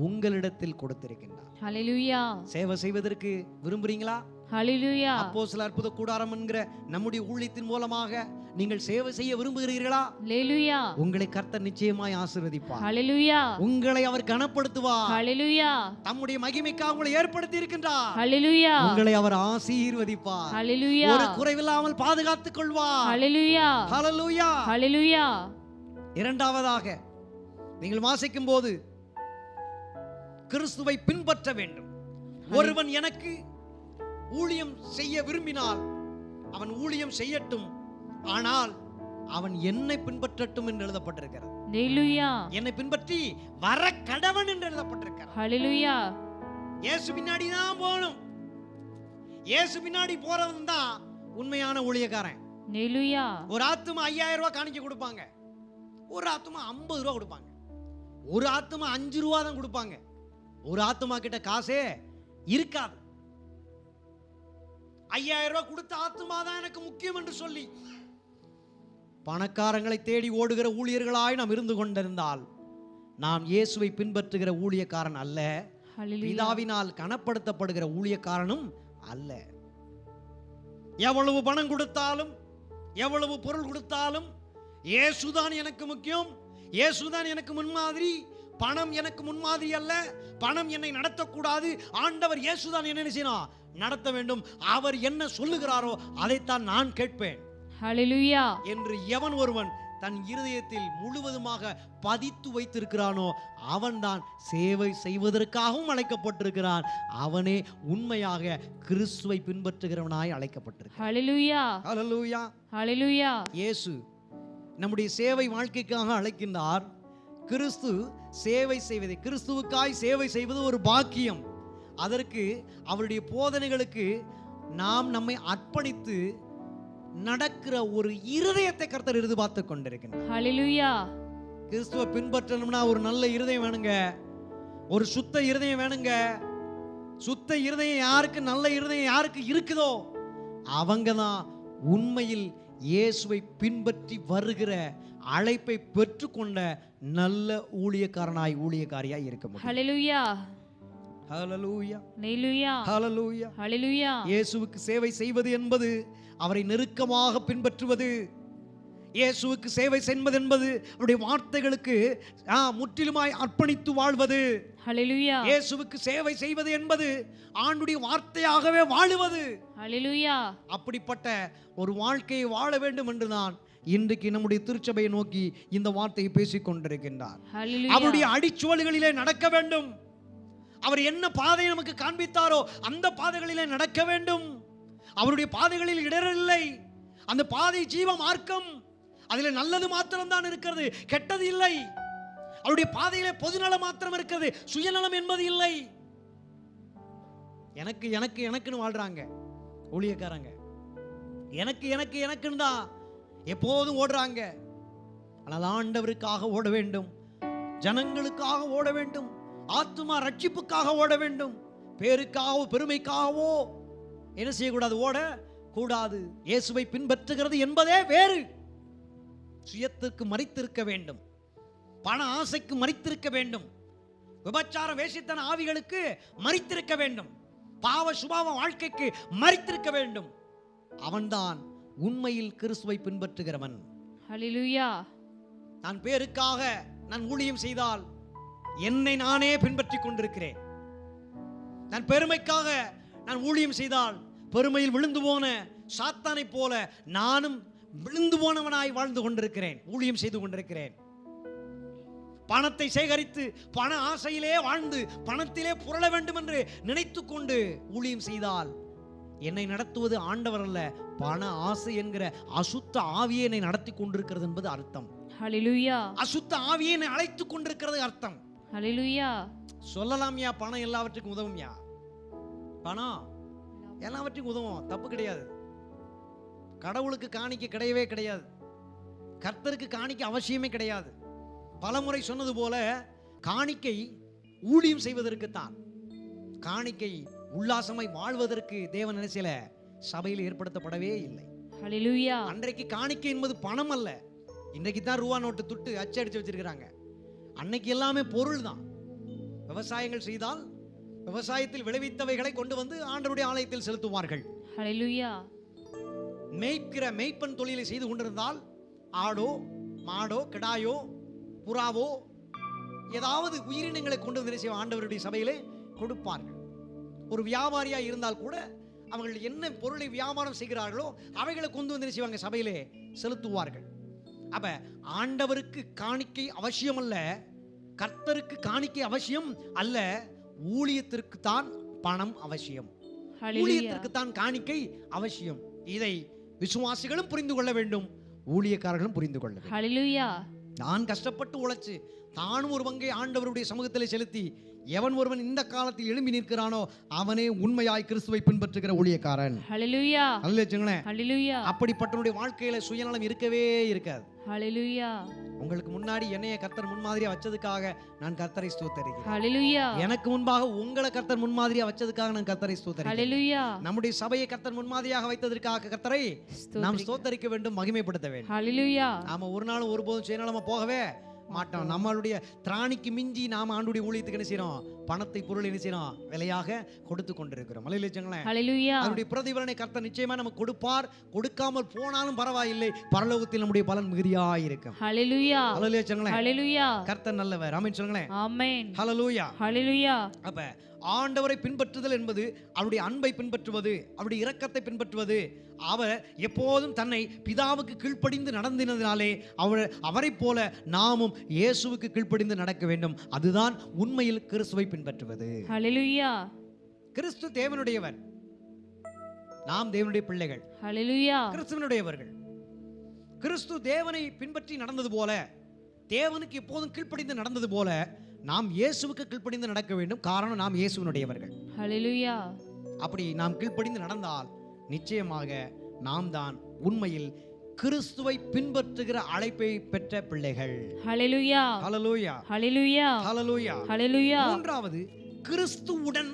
உங்களிடத்தில் கொடுத்திருக்கின்றார். ஹல்லேலூயா. சேவை செய்வதற்கு விரும்புறீங்களா? ஹல்லேலூயா. அப்போஸ்தலர் அற்புத கூடாரம் என்கிற நம்முடைய ஊழியத்தின் மூலமாக நீங்கள் சேவை செய்ய விரும்புகிறீர்களா? ஹல்லேலூயா. உங்களை கர்த்தர் நிச்சயமாய் ஆசீர்வதிப்பார். ஹல்லேலூயா. உங்களை அவர் கனப்படுத்துவார். ஹல்லேலூயா. தம்முடைய மகிமைக்காக உங்களை ஏற்படுத்தி இருக்கின்றார். ஹல்லேலூயா. உங்களை அவர் ஆசீர்வதிப்பார். ஹல்லேலூயா. ஒரு குறைவில்லாமல் பாதுகாத்துக் கொள்வார். ஹல்லேலூயா. ஹல்லேலூயா. ஹல்லேலூயா. இரண்டாவதாக நீங்கள் வாசிக்கும் போது கிறிஸ்துவை பின்பற்ற வேண்டும். ஒருவன் எனக்கு ஊழியம் செய்ய விரும்பினால் அவன் ஊழியம் செய்யட்டும், ஆனால் அவன் என்னை பின்பற்றட்டும் என்று எழுதப்பட்டிருக்கிறது. ஹல்லேலூயா. என்னை பின்பற்றி வர கடவன் என்று எழுதப்பட்டிருக்கிறது. ஹல்லேலூயா. இயேசு பின்னாடி தான் போகணும். இயேசு பின்னாடி போறவன் தான் உண்மையான ஊழியக்காரன். ஹல்லேலூயா. ஒரு ஆத்துமா 5000 ரூபாய் காணிக்க கொடுப்பாங்க, ஒரு ஆத்துமா 50 ரூபாய் கொடுப்பாங்க, ஒரு ஆத்துமா 5 ரூபாய் தான் கொடுப்பாங்க, ஒரு ஆத்துமா கிட்ட காசே இருக்காது. 5000 ரூபாய் கொடுத்த ஆத்துமா தான் எனக்கு முக்கியம் என்று சொல்லி பணக்காரங்களை தேடி ஓடுகிற ஊழியர்களாய் நாம் இருந்து கொண்டிருந்தால் நாம் இயேசுவை பின்பற்றுகிற ஊழியக்காரன் அல்ல, பிதாவினால் கனப்படுத்தப்படுகிற ஊழியக்காரனும் அல்ல. எவ்வளவு பணம் கொடுத்தாலும் எவ்வளவு பொருள் கொடுத்தாலும் இயேசுதான் எனக்கு முக்கியம், இயேசுதான் எனக்கு முன்மாதிரி, பணம் எனக்கு முன்மாதிரி அல்ல, பணம் என்னை நடத்தக்கூடாது, ஆண்டவர் இயேசுதான் என்ன செய்யணும், நடத்த வேண்டும், அவர் என்ன சொல்லுகிறாரோ அதைத்தான் நான் கேட்பேன். ஹல்லேலூயா. என்று எவன் ஒருவன் தன் இருதயத்தில் முழுவதுமாக பதித்து வைத்திருக்கிறானோ அவன்தான் சேவை செய்வதற்காகவும் அழைக்கப்பட்டிருக்கிறான். அவனே உண்மையாக கிறிஸ்துவை பின்பற்றுகிறவனாய் அழைக்கப்பட்டிருக்கிறான். ஹல்லேலூயா. ஹல்லேலூயா. ஹல்லேலூயா. இயேசு நம்முடைய சேவை வாழ்க்கைக்காக அழைக்கின்றார். கிறிஸ்து சேவை செய்வதை, கிறிஸ்துவுக்காய் சேவை செய்வது ஒரு பாக்கியம். அதற்கு அவருடைய போதனைகளுக்கு நாம் நம்மை அர்ப்பணித்து நடக்கிற ஒரு இருதயத்தை கர்த்தர் எதிர்பார்த்து கொண்டிருக்கிறார். ஹல்லேலூயா. கிறிஸ்துவை பின்பற்றணும்னா ஒரு நல்ல இருதயம் வேணுங்க, ஒரு சுத்த இருதயம் வேணுங்க. சுத்த இருதயம் யாருக்கு, நல்ல இருதயம் யாருக்கு இருக்குதோ அவங்க தான் உண்மையில் இயேசுவை பின்பற்றி வருகிற அழைப்பை பெற்றுக்கொண்ட நல்ல ஊழியக்காரனாய் ஊழியக்காரியாய் இருக்க முடியும். ஹல்லேலூயா. ஹல்லேலூயா. ஹல்லேலூயா. ஹல்லேலூயா. ஹல்லேலூயா. இயேசுவுக்கு சேவை செய்வது என்பது அவரை நெருக்கமாக பின்பற்றுவது. இயேசுவுக்கு சேவை செய்வது என்பது அவருடைய வார்த்தைகளுக்கு முற்றிலுமாய் அர்ப்பணித்து வாழ்வது. ஹல்லேலூயா. இயேசுவுக்கு சேவை செய்வது என்பது ஆண்டுடைய வார்த்தையாகவே வாழுவது. ஹல்லேலூயா. அப்படிப்பட்ட ஒரு வாழ்க்கையை வாழ வேண்டும் என்று நான் இன்றைக்கு நம்முடைய திருச்சபையை நோக்கி இந்த வார்த்தையை பேசிக் கொண்டிருக்கின்றார். ஹல்லேலூயா. அவருடைய அடிச்சுவடுகளிலே நடக்க வேண்டும். அவர் என்ன பாதையை நமக்கு காண்பித்தாரோ அந்த பாதைகளிலே நடக்க வேண்டும். அவருடைய பாதைகளில் இடரில்லை. அந்த பாதை ஜீவ மார்க்கம். அதில் நல்லது மாத்திரம்தான் இருக்கிறது, கெட்டது இல்லை. அவருடைய பாதையிலே பொதுநலம் மாத்திரம் இருக்கிறது, சுயநலம் என்பது இல்லை. எனக்கு எனக்கு எனக்குன்னு வாழ்றாங்க ஊழியக்காரங்க. எனக்கு எனக்கு எனக்குன்னு தான் எப்போதும் ஓடுறாங்க. ஆனால் ஆண்டவருக்காக ஓட வேண்டும், ஜனங்களுக்காக ஓட வேண்டும், ஆத்துமா ரட்சிப்புக்காக ஓட வேண்டும். பேருக்காகவோ பெருமைக்காகவோ என்ன செய்யக்கூடாது, ஓட கூடாது. இயேசுவை பின்பற்றுகிறது என்பதே வேறு. சுயத்திற்கு மறித்திருக்க வேண்டும், பண ஆசைக்கு மறித்திருக்க வேண்டும், விபச்சார வேசித்தன ஆவிகளுக்கு மறித்திருக்க வேண்டும், பாவ சுபாவ வாழ்க்கைக்கு மறித்திருக்க வேண்டும். அவன்தான் உண்மையில் கிறிஸ்துவை பின்பற்றுகிறவன். ஹல்லேலூயா. நான் பேருக்காக நான் ஊழியம் செய்தால் என்னை நானே பின்பற்றி கொண்டிருக்கிறேன். நான் பெருமைக்காக நான் ஊழியம் செய்தால் பெருமையில் விழுந்து போன சாத்தானை போல நானும் விழுந்து போனவனாய் வாழ்ந்து கொண்டிருக்கிறேன், ஊழியம் செய்து கொண்டிருக்கிறேன். பணத்தை சேகரித்து பண ஆசையிலே வாழ்ந்து பணத்திலே புரள வேண்டும் என்று நினைத்து கொண்டு ஊழியம் செய்தால் என்னை நடத்துவது ஆண்டவர் அல்ல, பண ஆசை என்கிற அசுத்த ஆவியை என்னை நடத்தி கொண்டிருக்கிறது என்பது அர்த்தம். ஹல்லேலூயா. அசுத்த ஆவியை என்னை அழைத்துக் கொண்டிருக்கிறது அர்த்தம். ஹல்லேலூயா. சொல்லலாம்யா, பணம் எல்லாவற்றுக்கும் உதவும்யா. பணம் எல்லாவற்றுக்கும் உதவும், தப்பு கிடையாது. கடவுளுக்கு காணிக்க கிடையவே கிடையாது, கர்த்தருக்கு காணிக்க அவசியமே கிடையாது. பலமுறை சொன்னது போல காணிக்கை ஊழியம் செய்வதற்குத்தான், காணிக்கை உல்லாசமாய் வாழ்வதற்கு தேவன் நினைச்சல சபையில் ஏற்படுத்தப்படவே இல்லை. ஹல்லேலூயா. அன்றைக்கு காணிக்கை என்பது பணம் அல்ல. இன்றைக்கு தான் ரூபா நோட்டு துட்டு அச்சடிச்சு வச்சிருக்கிறாங்க. அன்னைக்கு எல்லாமே பொருள் தான். விவசாயங்கள் செய்தால் விவசாயத்தில் விளைவித்தவைகளை கொண்டு வந்து ஆண்டவருடைய ஆலயத்தில் செலுத்துவார்கள். ஹல்லேலூயா. மேய்ப்பன் தொழிலை செய்து கொண்டிருந்தால் ஆடோ மாடோ கிடாயோ புறாவோ ஏதாவது உயிரினங்களை கொண்டு வந்து ஆண்டவருடைய சபையிலே கொடுப்பார்கள். ஒரு வியாபாரியா இருந்தால் கூட அவர்கள் என்ன பொருளை வியாபாரம் செய்கிறார்களோ அவைகளை கொண்டு வந்து செய்வாங்க, சபையிலே செலுத்துவார்கள். அப்ப ஆண்டவருக்கு காணிக்கை அவசியம் அல்ல, கர்த்தருக்கு காணிக்கை அவசியம் அல்ல, ஊழியத்திற்கு தான் பணம் அவசியம், ஊழியத்திற்கு தான் காணிக்கை அவசியம். இதை விசுவாசிகளும் புரிந்து கொள்ள வேண்டும், ஊழியக்காரர்களும் புரிந்து கொள்ள வேண்டும். ஹல்லேலூயா. நான் கஷ்டப்பட்டு உழைச்சு தானும் ஒரு பங்கை ஆண்டவருடைய சமூகத்தில் செலுத்தி எவன் ஒருவன் இந்த காலத்தில் எழும்பி நிற்கிறானோ அவனே உண்மையாய் கிறிஸ்துவை பின்பற்றுகிற ஊழியக்காரன். ஹல்லேலூயா. ஹல்லேலூயா. அப்படிப்பட்டவனுடைய வாழ்க்கையில சுயநலம் இருக்கவே இருக்காது. ஹல்லேலூயா. உங்களுக்கு முன்னாடி என்னைய கர்த்தர் முன்மாதிரியா வச்சதுக்காக நான் கர்த்தரை ஸ்தோத்திரிக்கிறேன். ஹல்லேலூயா. எனக்கு முன்பாக உங்களை கர்த்தர் முன்மாதிரியா வச்சதுக்காக நான் கர்த்தரை ஸ்தோத்திரிக்கிறேன். ஹல்லேலூயா. நம்முடைய சபையை கர்த்தர் முன்மாதிரியாக வைத்ததற்காக கர்த்தரை நாம் ஸ்தோத்திரிக்க வேண்டும், மகிமைப்படுத்த வேண்டும். ஹல்லேலூயா. நாம ஒரு நாளும் ஒருபோதும் சுயநலமா போகவே மாட்டோம். நம்மளுடைய திராணிக்கு மிஞ்சி நாம ஆண்டுடைய ஊழியத்துக்கு என்ன செய்யறோம், பணத்தை பொருள் என்ன செய்யறோம், விலையாக கொடுத்து கொண்டிருக்கிறோம். ஹல்லேலூயா. அதனுடைய பிரதிபலனை கர்த்தர் நிச்சயமா நமக்கு கொடுப்பார். கொடுக்காமல் போனாலும் பரவாயில்லை, பரலோகத்தில் நம்முடைய பலன் மிகுதியாய் இருக்கும். ஹல்லேலூயா. ஹல்லேலூயா. கர்த்தர் நல்லவர். ஆமென் சொல்லுங்களேன். ஆமென். ஹல்லேலூயா. ஹல்லேலூயா. அப்ப ஆண்டவரை பின்பற்றுதல் என்பது அவருடைய அன்பை பின்பற்றுவது, அவருடைய இரக்கத்தை பின்பற்றுவது. அவர் எப்போதும் தன்னை பிதாவுக்கு கீழ்ப்படிந்து நடந்தினதினாலே அவரை போல நாமும் இயேசுவுக்கு கீழ்ப்படிந்து நடக்க வேண்டும். அதுதான் உண்மையில் கிறிஸ்துவை பின்பற்றுவது. ஹல்லேலூயா. கிறிஸ்து தேவனுடையவர், நாம் தேவனுடைய பிள்ளைகள். ஹல்லேலூயா. கிறிஸ்துவனுடையவர்கள். கிறிஸ்து தேவனை பின்பற்றி நடந்தது போல, தேவனுக்கு எப்போதும் கீழ்ப்படிந்து நடந்தது போல நாம் இயேசுவுக்கு கீழ்ப்படிந்து நடக்க வேண்டும். காரணம், நாம் இயேசுவினுடையவர்கள். ஹல்லேலூயா. அப்படி நாம் கீழ்ப்படிந்து நடந்தால் நிச்சயமாக நாம் தான் உண்மையில் கிறிஸ்துவை பின்பற்றுகிற அழைப்பை பெற்ற பிள்ளைகள். ஹல்லேலூயா. ஹல்லேலூயா. ஹல்லேலூயா. ஹல்லேலூயா. ஹல்லேலூயா. மூன்றாவது, கிறிஸ்துவுடன்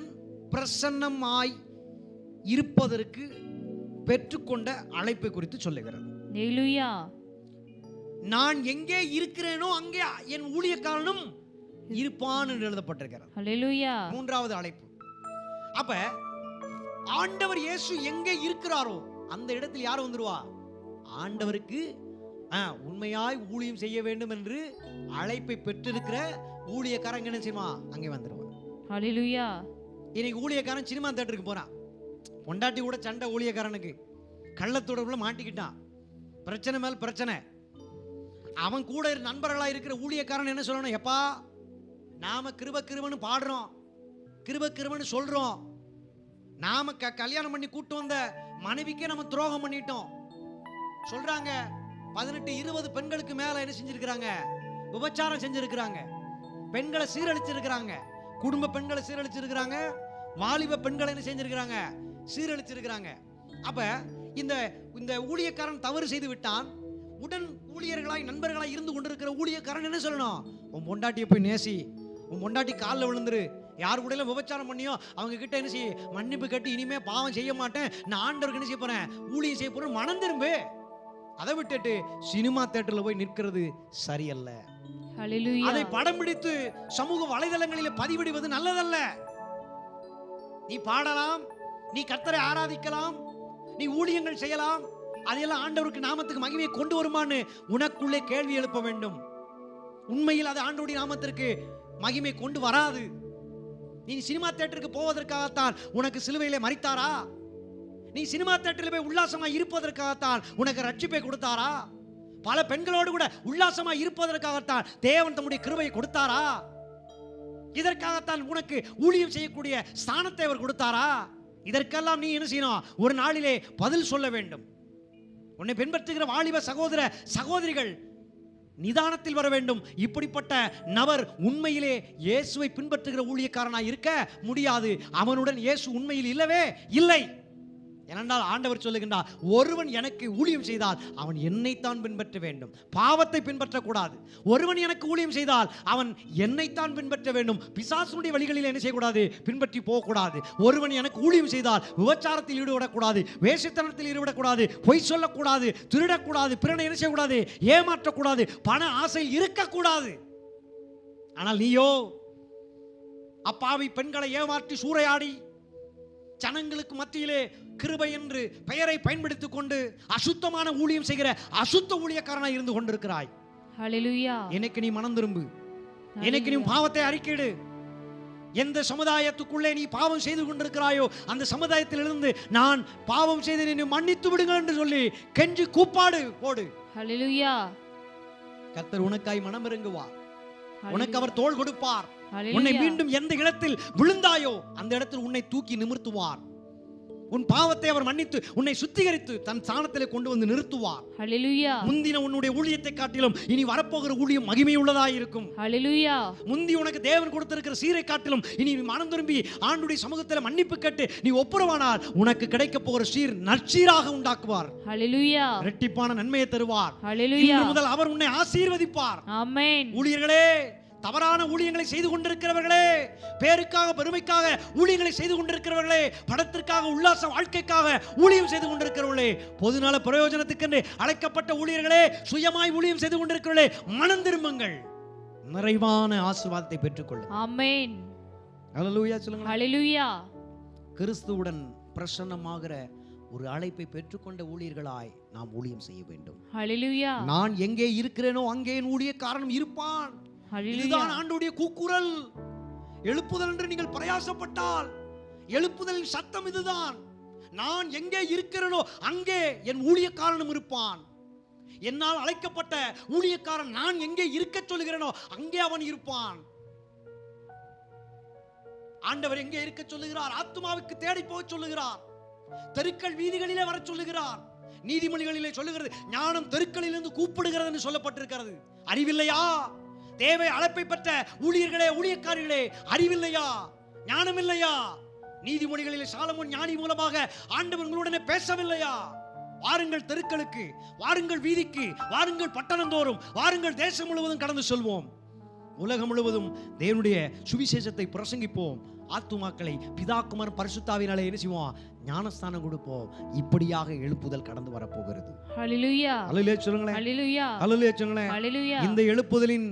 பிரசன்னமாய் இருப்பதற்கு பெற்றுக்கொண்ட அழைப்பை குறித்து சொல்லுகிறது. ஹல்லேலூயா. நான் எங்கே இருக்கிறேனோ அங்கே என் ஊழியக்காரனும் இருப்பான் என்று எழுதப்பட்டிருக்கிறது. ஹல்லேலூயா. மூன்றாவது அழைப்பு. அப்ப ஆண்டவர் இயேசு எங்கே இருக்கிறாரோ அந்த இடத்தில் யார் வந்துருவா, ஆண்டவருக்கு உண்மையாய் ஊழியம் செய்ய வேண்டும் என்று அழைப்பை பெற்றிருக்கிற ஊழியக்காரங்க என்ன செய்யுமா, அங்கே வந்துருவான். ஹல்லேலூயா. இன்னைக்கு ஊழியக்காரன் சினிமா தியேட்டருக்கு போறான், பொண்டாட்டி கூட சண்டை, ஊழியக்காரனுக்கு கள்ளத்தோட மாட்டிக்கிட்டான், பிரச்சனை மேல் பிரச்சனை. அவன் கூட நண்பர்களா இருக்கிற ஊழியக்காரன் என்ன சொல்லணும், எப்பா நாம கிருப கிருபன்னு பாடுறோம், கிருப கிருபன்னு சொல்றோம், நாம கல்யாணம் பண்ணி கூட்டு வந்த மனைவிக்கே நம்ம துரோகம் பண்ணிட்டோம் சொல்றாங்க. 18-20 பெண்களுக்கு மேல என்ன செஞ்சிருக்கிறாங்க, விபச்சாரம் செஞ்சிருக்கிறாங்க, பெண்களை சீரழிச்சிருக்கிறாங்க, குடும்ப பெண்களை சீரழிச்சிருக்கிறாங்க, வாலிப பெண்களை என்ன செஞ்சிருக்கிறாங்க, சீரழிச்சிருக்கிறாங்க. அப்ப இந்த ஊழியக்காரன் தவறு செய்து விட்டான். உடன் ஊழியர்களாய் நண்பர்களாய் இருந்து கொண்டிருக்கிற ஊழியக்காரன் என்ன சொல்லணும், உன் பொண்டாட்டியை போய் நேசி, உன் பொண்டாட்டி காலில் விழுந்துரு, யார் கூட விபச்சாரம் பண்ணியோ அவங்க கிட்ட என்ன செய்ய, மன்னிப்பு கட்டி இனிமே பாவம் செய்ய மாட்டேன், நான் ஆண்டவருக்கு என்ன செய்ய போறேன், ஊழியம் செய்ய போறேன், மனம் திரும்பு. அதை விட்டுட்டு சினிமா தியேட்டர்ல போய் நிற்கிறது சரியல்ல. ஹல்லேலூயா. அதை படம் பிடித்து சமூக வலைதளங்களில் பதிவிடுவது நல்லதல்ல. நீ பாடலாம், நீ கர்த்தரை ஆராதிக்கலாம், நீ ஊழியங்கள் செய்யலாம், அதையெல்லாம் ஆண்டவருக்கு நாமத்துக்கு மகிமையை கொண்டு வருமான்னு உனக்குள்ளே கேள்வி எழுப்ப வேண்டும். உண்மையில் அது ஆண்டவருடைய நாமத்திற்கு மகிமை கொண்டு வராது. நீ சினிமா தியேட்டருக்கு போவதற்காகத்தான் உனக்கு சிலுவையிலே மரித்தாரா? நீ சினிமா தியேட்டரில் போய் உல்லாசமா இருப்பதற்காகத்தான் உனக்கு ரட்சிப்பை கொடுத்தாரா? பல பெண்களோடு கூட உல்லாசமா இருப்பதற்காகத்தான் தேவன் தம்முடைய கிருபையை கொடுத்தாரா? இதற்காகத்தான் உனக்கு ஊழியம் செய்யக்கூடிய ஸ்தானத்தை அவர் கொடுத்தாரா? இதற்கெல்லாம் நீ என்ன செய்யணும், ஒரு நாளிலே பதில் சொல்ல வேண்டும். உன்னை பின்பற்றுகிற வாலிப சகோதர சகோதரிகள், நிதானத்தில் வர வேண்டும். இப்படிப்பட்ட நபர் உண்மையிலே இயேசுவை பின்பற்றுகிற ஊழியக்காரனாய் இருக்க முடியாது. அவனுடன் இயேசு உண்மையில் இல்லவே இல்லை. ஏனென்றால் ஆண்டவர் சொல்லுகின்றார், ஒருவன் எனக்கு ஊழியம் செய்தால் அவன் என்னைத்தான் பின்பற்ற வேண்டும், பாவத்தை பின்பற்றக்கூடாது. ஒருவன் எனக்கு ஊழியம் செய்தால் அவன் என்னைத்தான் பின்பற்ற வேண்டும், பிசாசுடைய வழிகளில் என்ன செய்யக்கூடாது, பின்பற்றி போகக்கூடாது. ஒருவன் எனக்கு ஊழியம் செய்தால் விபச்சாரத்தில் ஈடுபடக்கூடாது, வேசித்தனத்தில் ஈடுபடக்கூடாது, பொய் சொல்லக்கூடாது, திருடக்கூடாது, பிறனை என்ன செய்யக்கூடாது, ஏமாற்றக்கூடாது, பண ஆசையில் இருக்கக்கூடாது. ஆனால் நீயோ அப்பாவி பெண்களை ஏமாற்றி சூறையாடி ஜனங்களுக்கு மத்தியிலே கிருபை என்று பெயரை பயன்படுத்திக் கொண்டு அசுத்தமான ஊழியம் செய்கிற அசுத்த ஊழியக்காரனாய் இருந்து கொண்டிருக்கிறாய். ஹல்லேலூயா. எனக்கு நீ மனம் திரும்பு, எனக்கு நீ பாவத்தை அறிக்கையிடு. எந்த சமுதாயத்துக்குள்ளே நீ பாவம் செய்து கொண்டிருக்கிறாயோ அந்த சமுதாயத்திலிருந்து நான் பாவம் செய்து நீ மன்னித்து விடுங்கள் என்று சொல்லி கெஞ்சி கூப்பாடு போடு. ஹல்லேலூயா. கர்த்தர் உனக்காய் மனம் இறங்குவார், உனக்கு அவர் தோள் கொடுப்பார். ஹல்லேலூயா. உன்னை மீண்டும் எந்த இடத்தில் விழுந்தாயோ அந்த இடத்தில் உன்னை தூக்கி நிமிர்த்துவார். உன் பாவத்தை அவர் மன்னித்து உன்னை சுத்திகரித்து தன் ஸ்தானத்திலே கொண்டு வந்து நிறுத்துவார். ஹல்லேலூயா. முந்தின உன்னுடைய ஊழியத்தை காட்டிலும் இனி வரப்போகிற ஊழியம் மகிமையுள்ளதாக இருக்கும். ஹல்லேலூயா. முந்தி உனக்கு தேவன் கொடுத்திருக்கிற சீரை காட்டிலும் இனி மனம் திரும்பி ஆண்டுடைய சமூகத்தில் மன்னிப்பு கேட்டு நீ ஒப்புரவானால் உனக்கு கிடைக்க போகிற சீர் நற்சீராக உண்டாக்குவார். ஹல்லேலூயா. இரட்டிப்பான நன்மையை தருவார். ஹல்லேலூயா. இன்று முதல் அவர் உன்னை ஆசீர்வதிப்பார். ஆமென். ஊழியர்களே, தவறான ஊழியங்களை செய்து கொண்டிருக்கிறவர்களே, பேருக்காக பெருமைக்காக ஊழியங்களை செய்து கொண்டிருக்கிறவர்களே, பணத்திற்காக உல்லாச வாழ்க்கைக்காக ஊழியம் செய்து கொண்டிருக்கிறவர்களே, பொதுநல பிரயோஜனத்துக்கென்று அழைக்கப்பட்ட ஊழியர்களே, சுயமாய் ஊழியம் செய்து கொண்டிருக்கிறவர்களே, மனம் திரும்புங்கள், நிறைவான ஆசீர்வாதத்தை பெற்றுக்கொள்ளுங்கள். ஆமென். ஹல்லேலூயா சொல்லுங்க. ஹல்லேலூயா. கிறிஸ்துவுடன் பிரசன்னமாகிற ஒரு அழைப்பை பெற்றுக்கொண்ட ஊழியர்களாய் நாம் ஊழியம் செய்ய வேண்டும். ஹல்லேலூயா. நான் எங்கே இருக்கிறேனோ அங்கே என் ஊழியக்காரனும் இருப்பான். ஹல்லேலூயா. இதுதான் ஆண்டவருடைய கூக்குரல். எழுப்புதல் என்று நீங்கள் பிரயாசப்பட்டால் எழுப்புதலின் சத்தம் இதுதான். நான் எங்கே இருக்கிறேனோ அங்கே என் ஊழியக்காரனும் இருப்பான். என்னால் அழைக்கப்பட்ட ஊழியக்காரன் நான் எங்கே இருக்க சொல்லுகிறேனோ அங்கே அவன் இருப்பான். ஆண்டவர் எங்கே இருக்க சொல்லுகிறார்? ஆத்துமாவுக்கு தேடி போக சொல்லுகிறார். தெருக்கள் வீதிகளிலே வர சொல்லுகிறார். நீதிமொழிகளிலே சொல்லுகிறது, ஞானம் தெருக்களிலிருந்து கூப்பிடுகிறது என்று சொல்லப்பட்டிருக்கிறது. அறிவில்லையா? தேவை அழைப்பை பெற்ற ஊழியர்களே, ஊழியக்காரர்களே, அறிவில்லையா? ஞானம் இல்லையா? நீதிமொழிகளிலே சாலமோன் ஞானி மூலமாக ஆண்டவர் உங்களுடனே பேசவில்லையா? வாருங்கள் தெருக்களுக்கு, வாருங்கள் வீதிக்கு, வாருங்கள் பட்டணந்தோறும், வாருங்கள் தேசம் முழுவதும் கடந்து செல்வோம். உலகம் முழுவதும் தேவனுடைய சுவிசேஷத்தை பிரசங்கிப்போம். ஆத்துமாக்களை பிதாக்குமார் பரிசுத்தாவினாலே என்ன செய்வோம்? ஞானஸ்தானம் கொடுப்போம். இப்படியாக எழுப்புதல் கடந்து வரப்போகிறது. ஹல்லேலூயா. ஹல்லேலூயா சொல்லுங்களேன். ஹல்லேலூயா. ஹல்லேலூயா சொல்லுங்களேன். ஹல்லேலூயா. இந்த எழுப்புதலின்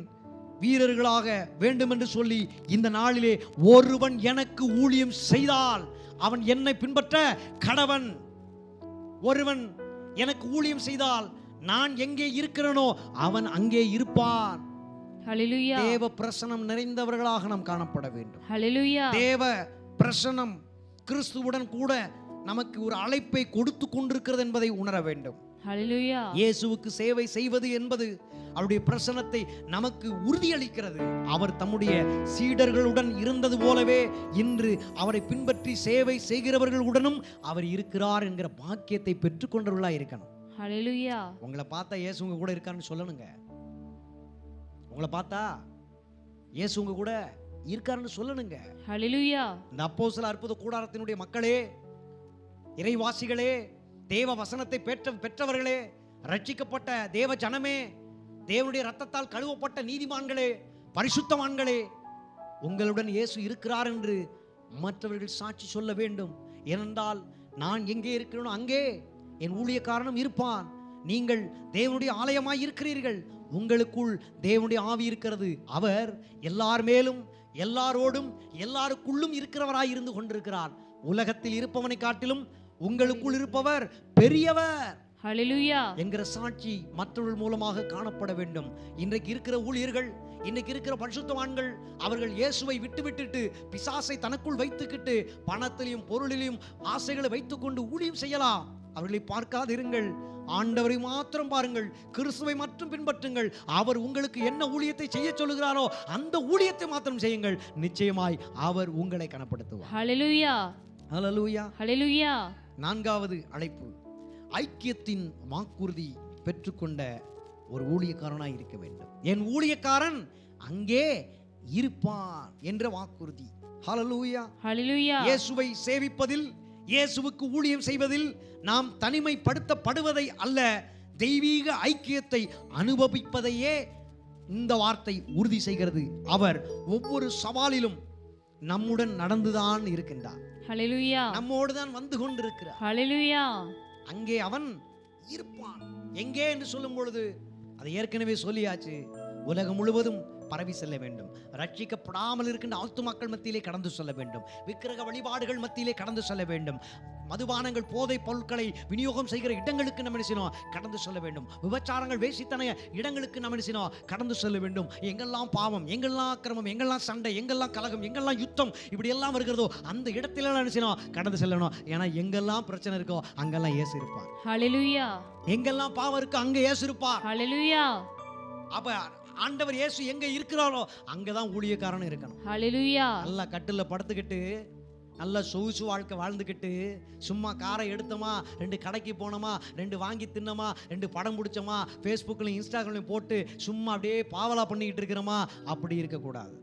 வீரர்களாக வேண்டும் என்று சொல்லி இந்த நாளிலே ஒருவன் எனக்கு ஊழியம் செய்தால் அவன் என்னை பின்பற்ற கடவன். ஒருவன் எனக்கு ஊழியம் செய்தால் நான் எங்கே இருக்கிறேனோ அவன் அங்கே இருப்பான். ஹல்லேலூயா. தேவ பிரசனம் நிறைந்தவர்களாக நாம் காணப்பட வேண்டும். ஹல்லேலூயா. தேவ பிரசனம் கிறிஸ்துவுடன் கூட நமக்கு ஒரு அழைப்பை கொடுத்து கொண்டிருக்கிறது என்பதை உணர வேண்டும். ஹல்லேலூயா. இயேசுவுக்கு சேவை செய்வது என்பது அவருடைய பிரசன்னத்தை நமக்கு உறுதியளிக்கிறது. அவர் தம்முடைய சீடர்களுடன் இருந்தது போலவே இன்று அவரை பின்பற்றி சேவை செய்கிறவர்களுடனும் அவர் இருக்கிறார் என்கிற பாக்கியத்தை பெற்றுக்கொண்டவர்களா இருக்கணும். ஹல்லேலூயா. உங்களை பார்த்தா இயேசு உங்க கூட இருக்காருன்னு சொல்லணுங்க. உங்களை பார்த்தா இயேசு உங்க கூட இருக்காருன்னு சொல்லணுங்க. ஹல்லேலூயா. இந்த அப்போஸ்தல அற்புத கூடாரத்தினுடைய மக்களே, இறைவாசிகளே, தேவ வசனத்தை பெற்றவர்களே, ரட்சிக்கப்பட்ட தேவ ஜனமே, தேவனுடைய இரத்தத்தால் கழுவப்பட்ட நீதிமான்களே, பரிசுத்தவான்களே, உங்களுடன் இயேசு இருக்கிறார் என்று மற்றவர்கள் சாட்சி சொல்ல வேண்டும். ஏனென்றால் நான் எங்கே இருக்கிறேனோ அங்கே என் ஊழியக்காரனும் இருப்பான். நீங்கள் தேவனுடைய ஆலயமாய் இருக்கிறீர்கள். உங்களுக்குள் தேவனுடைய ஆவி இருக்கிறது. அவர் எல்லார் மேலும் எல்லாரோடும் எல்லாருக்குள்ளும் இருக்கிறவராய் இருந்து கொண்டிருக்கிறார். உலகத்தில் இருப்பவனை காட்டிலும் உங்களுக்குள் இருப்பவர் பெரியவர். ஹல்லேலூயா. என்கிற சாட்சி மற்றவர்கள் மூலமாக காணப்பட வேண்டும். இன்றைக்கு இருக்கிற ஊழியர்கள், இன்னைக்கு இருக்கிற பரிசுத்தவான்கள், அவர்கள் இயேசுவை விட்டுவிட்டுட்டு பிசாசை தனக்குள் வைத்துக்கிட்டு பணத்திலையும் பொருளிலையும் ஆசைகளை வைத்துக்கொண்டு ஊழியம் செய்யலாம். அவர்களை பார்க்காதிருங்கள். ஆண்டவரை மாத்திரம் பாருங்கள். கிறிஸ்துவை மட்டும் பின்பற்றுங்கள். அவர் உங்களுக்கு என்ன ஊழியத்தை செய்ய சொல்லுகிறாரோ அந்த ஊழியத்தை மாத்திரம் செய்யுங்கள். நிச்சயமாய் அவர் உங்களை கனப்படுத்துவார். ஹல்லேலூயா. ஹல்லேலூயா. ஹல்லேலூயா. 4வது அழைப்பு, ஐக்கியத்தின் வாக்குறுதி பெற்றுக்கொண்ட ஒரு ஊழியக்காரனாய் இருக்க வேண்டும். என் ஊழியக்காரன் அங்கே இருப்பான் என்ற வாக்குறுதி. ஹல்லேலூயா. ஹல்லேலூயா. இயேசுவை சேவிப்பதில், இயேசுவுக்கு ஊழியம் செய்வதில் நாம் தனிமைப்படுத்தப்படுவதை அல்ல, தெய்வீக ஐக்கியத்தை அனுபவிப்பதையே இந்த வார்த்தை உறுதி செய்கிறது. அவர் ஒவ்வொரு சவாலிலும் நம்முடன் நடந்துதான் இருக்கின்றார். ஹல்லேலூயா. நம்மோடு தான் வந்து கொண்டிருக்கிறார். ஹல்லேலூயா. அங்கே அவன் இருப்பான். எங்கே என்று சொல்லும் பொழுது அதை ஏற்கனவே சொல்லியாச்சு. உலகம் முழுவதும் பரவி செல்ல வேண்டும். ரட்சிக்கப்படாமல் இருக்கின்ற ஆத்துமாக்கள் மத்தியிலே கடந்து செல்ல வேண்டும். விக்கிரக வழிபாடுகள் மத்தியிலே கடந்து செல்ல வேண்டும். மதுபானங்கள், போதை பொருட்களை விநியோகம் செய்கிற இடங்களுக்கு நம்ம நினைச்சினோம் கடந்து செல்ல வேண்டும். விபச்சாரங்கள், வேசித்தன இடங்களுக்கு நம்ம நினைச்சினோம் கடந்து செல்ல வேண்டும். எங்கெல்லாம் பாவம், எங்கெல்லாம் அக்கிரமம், எங்கெல்லாம் சண்டை, எங்கெல்லாம் கலகம், எங்கெல்லாம் யுத்தம், இப்படி எல்லாம் வருகிறதோ அந்த இடத்துல நினைச்சினோம் கடந்து செல்லணும். ஏன்னா எங்கெல்லாம் பிரச்சனை இருக்கோ அங்கெல்லாம் இயேசு இருப்பார். ஹல்லேலூயா. எங்கெல்லாம் பாவம் இருக்கோ அங்க இயேசு இருப்பார். ஹல்லேலூயா. அப்ப ஆண்டவர் இயேசு எங்க இருக்கிறாரோ அங்கதான் ஊழியக்காரன் இருக்கணும். ஹல்லேலூயா. நல்லா கட்டில படுத்துக்கிட்டு நல்ல சொகுசு வாழ்க்கை வாழ்ந்துக்கிட்டு சும்மா காரை எடுத்தோமா, 2 கடைக்கு போனோமா, 2 வாங்கி தின்னோமா, 2 படம் பிடிச்சோமா, ஃபேஸ்புக்லையும் இன்ஸ்டாகிராம்லையும் போட்டு சும்மா அப்படியே பாவலா பண்ணிக்கிட்டு இருக்கிறோமா, அப்படி இருக்கக்கூடாது.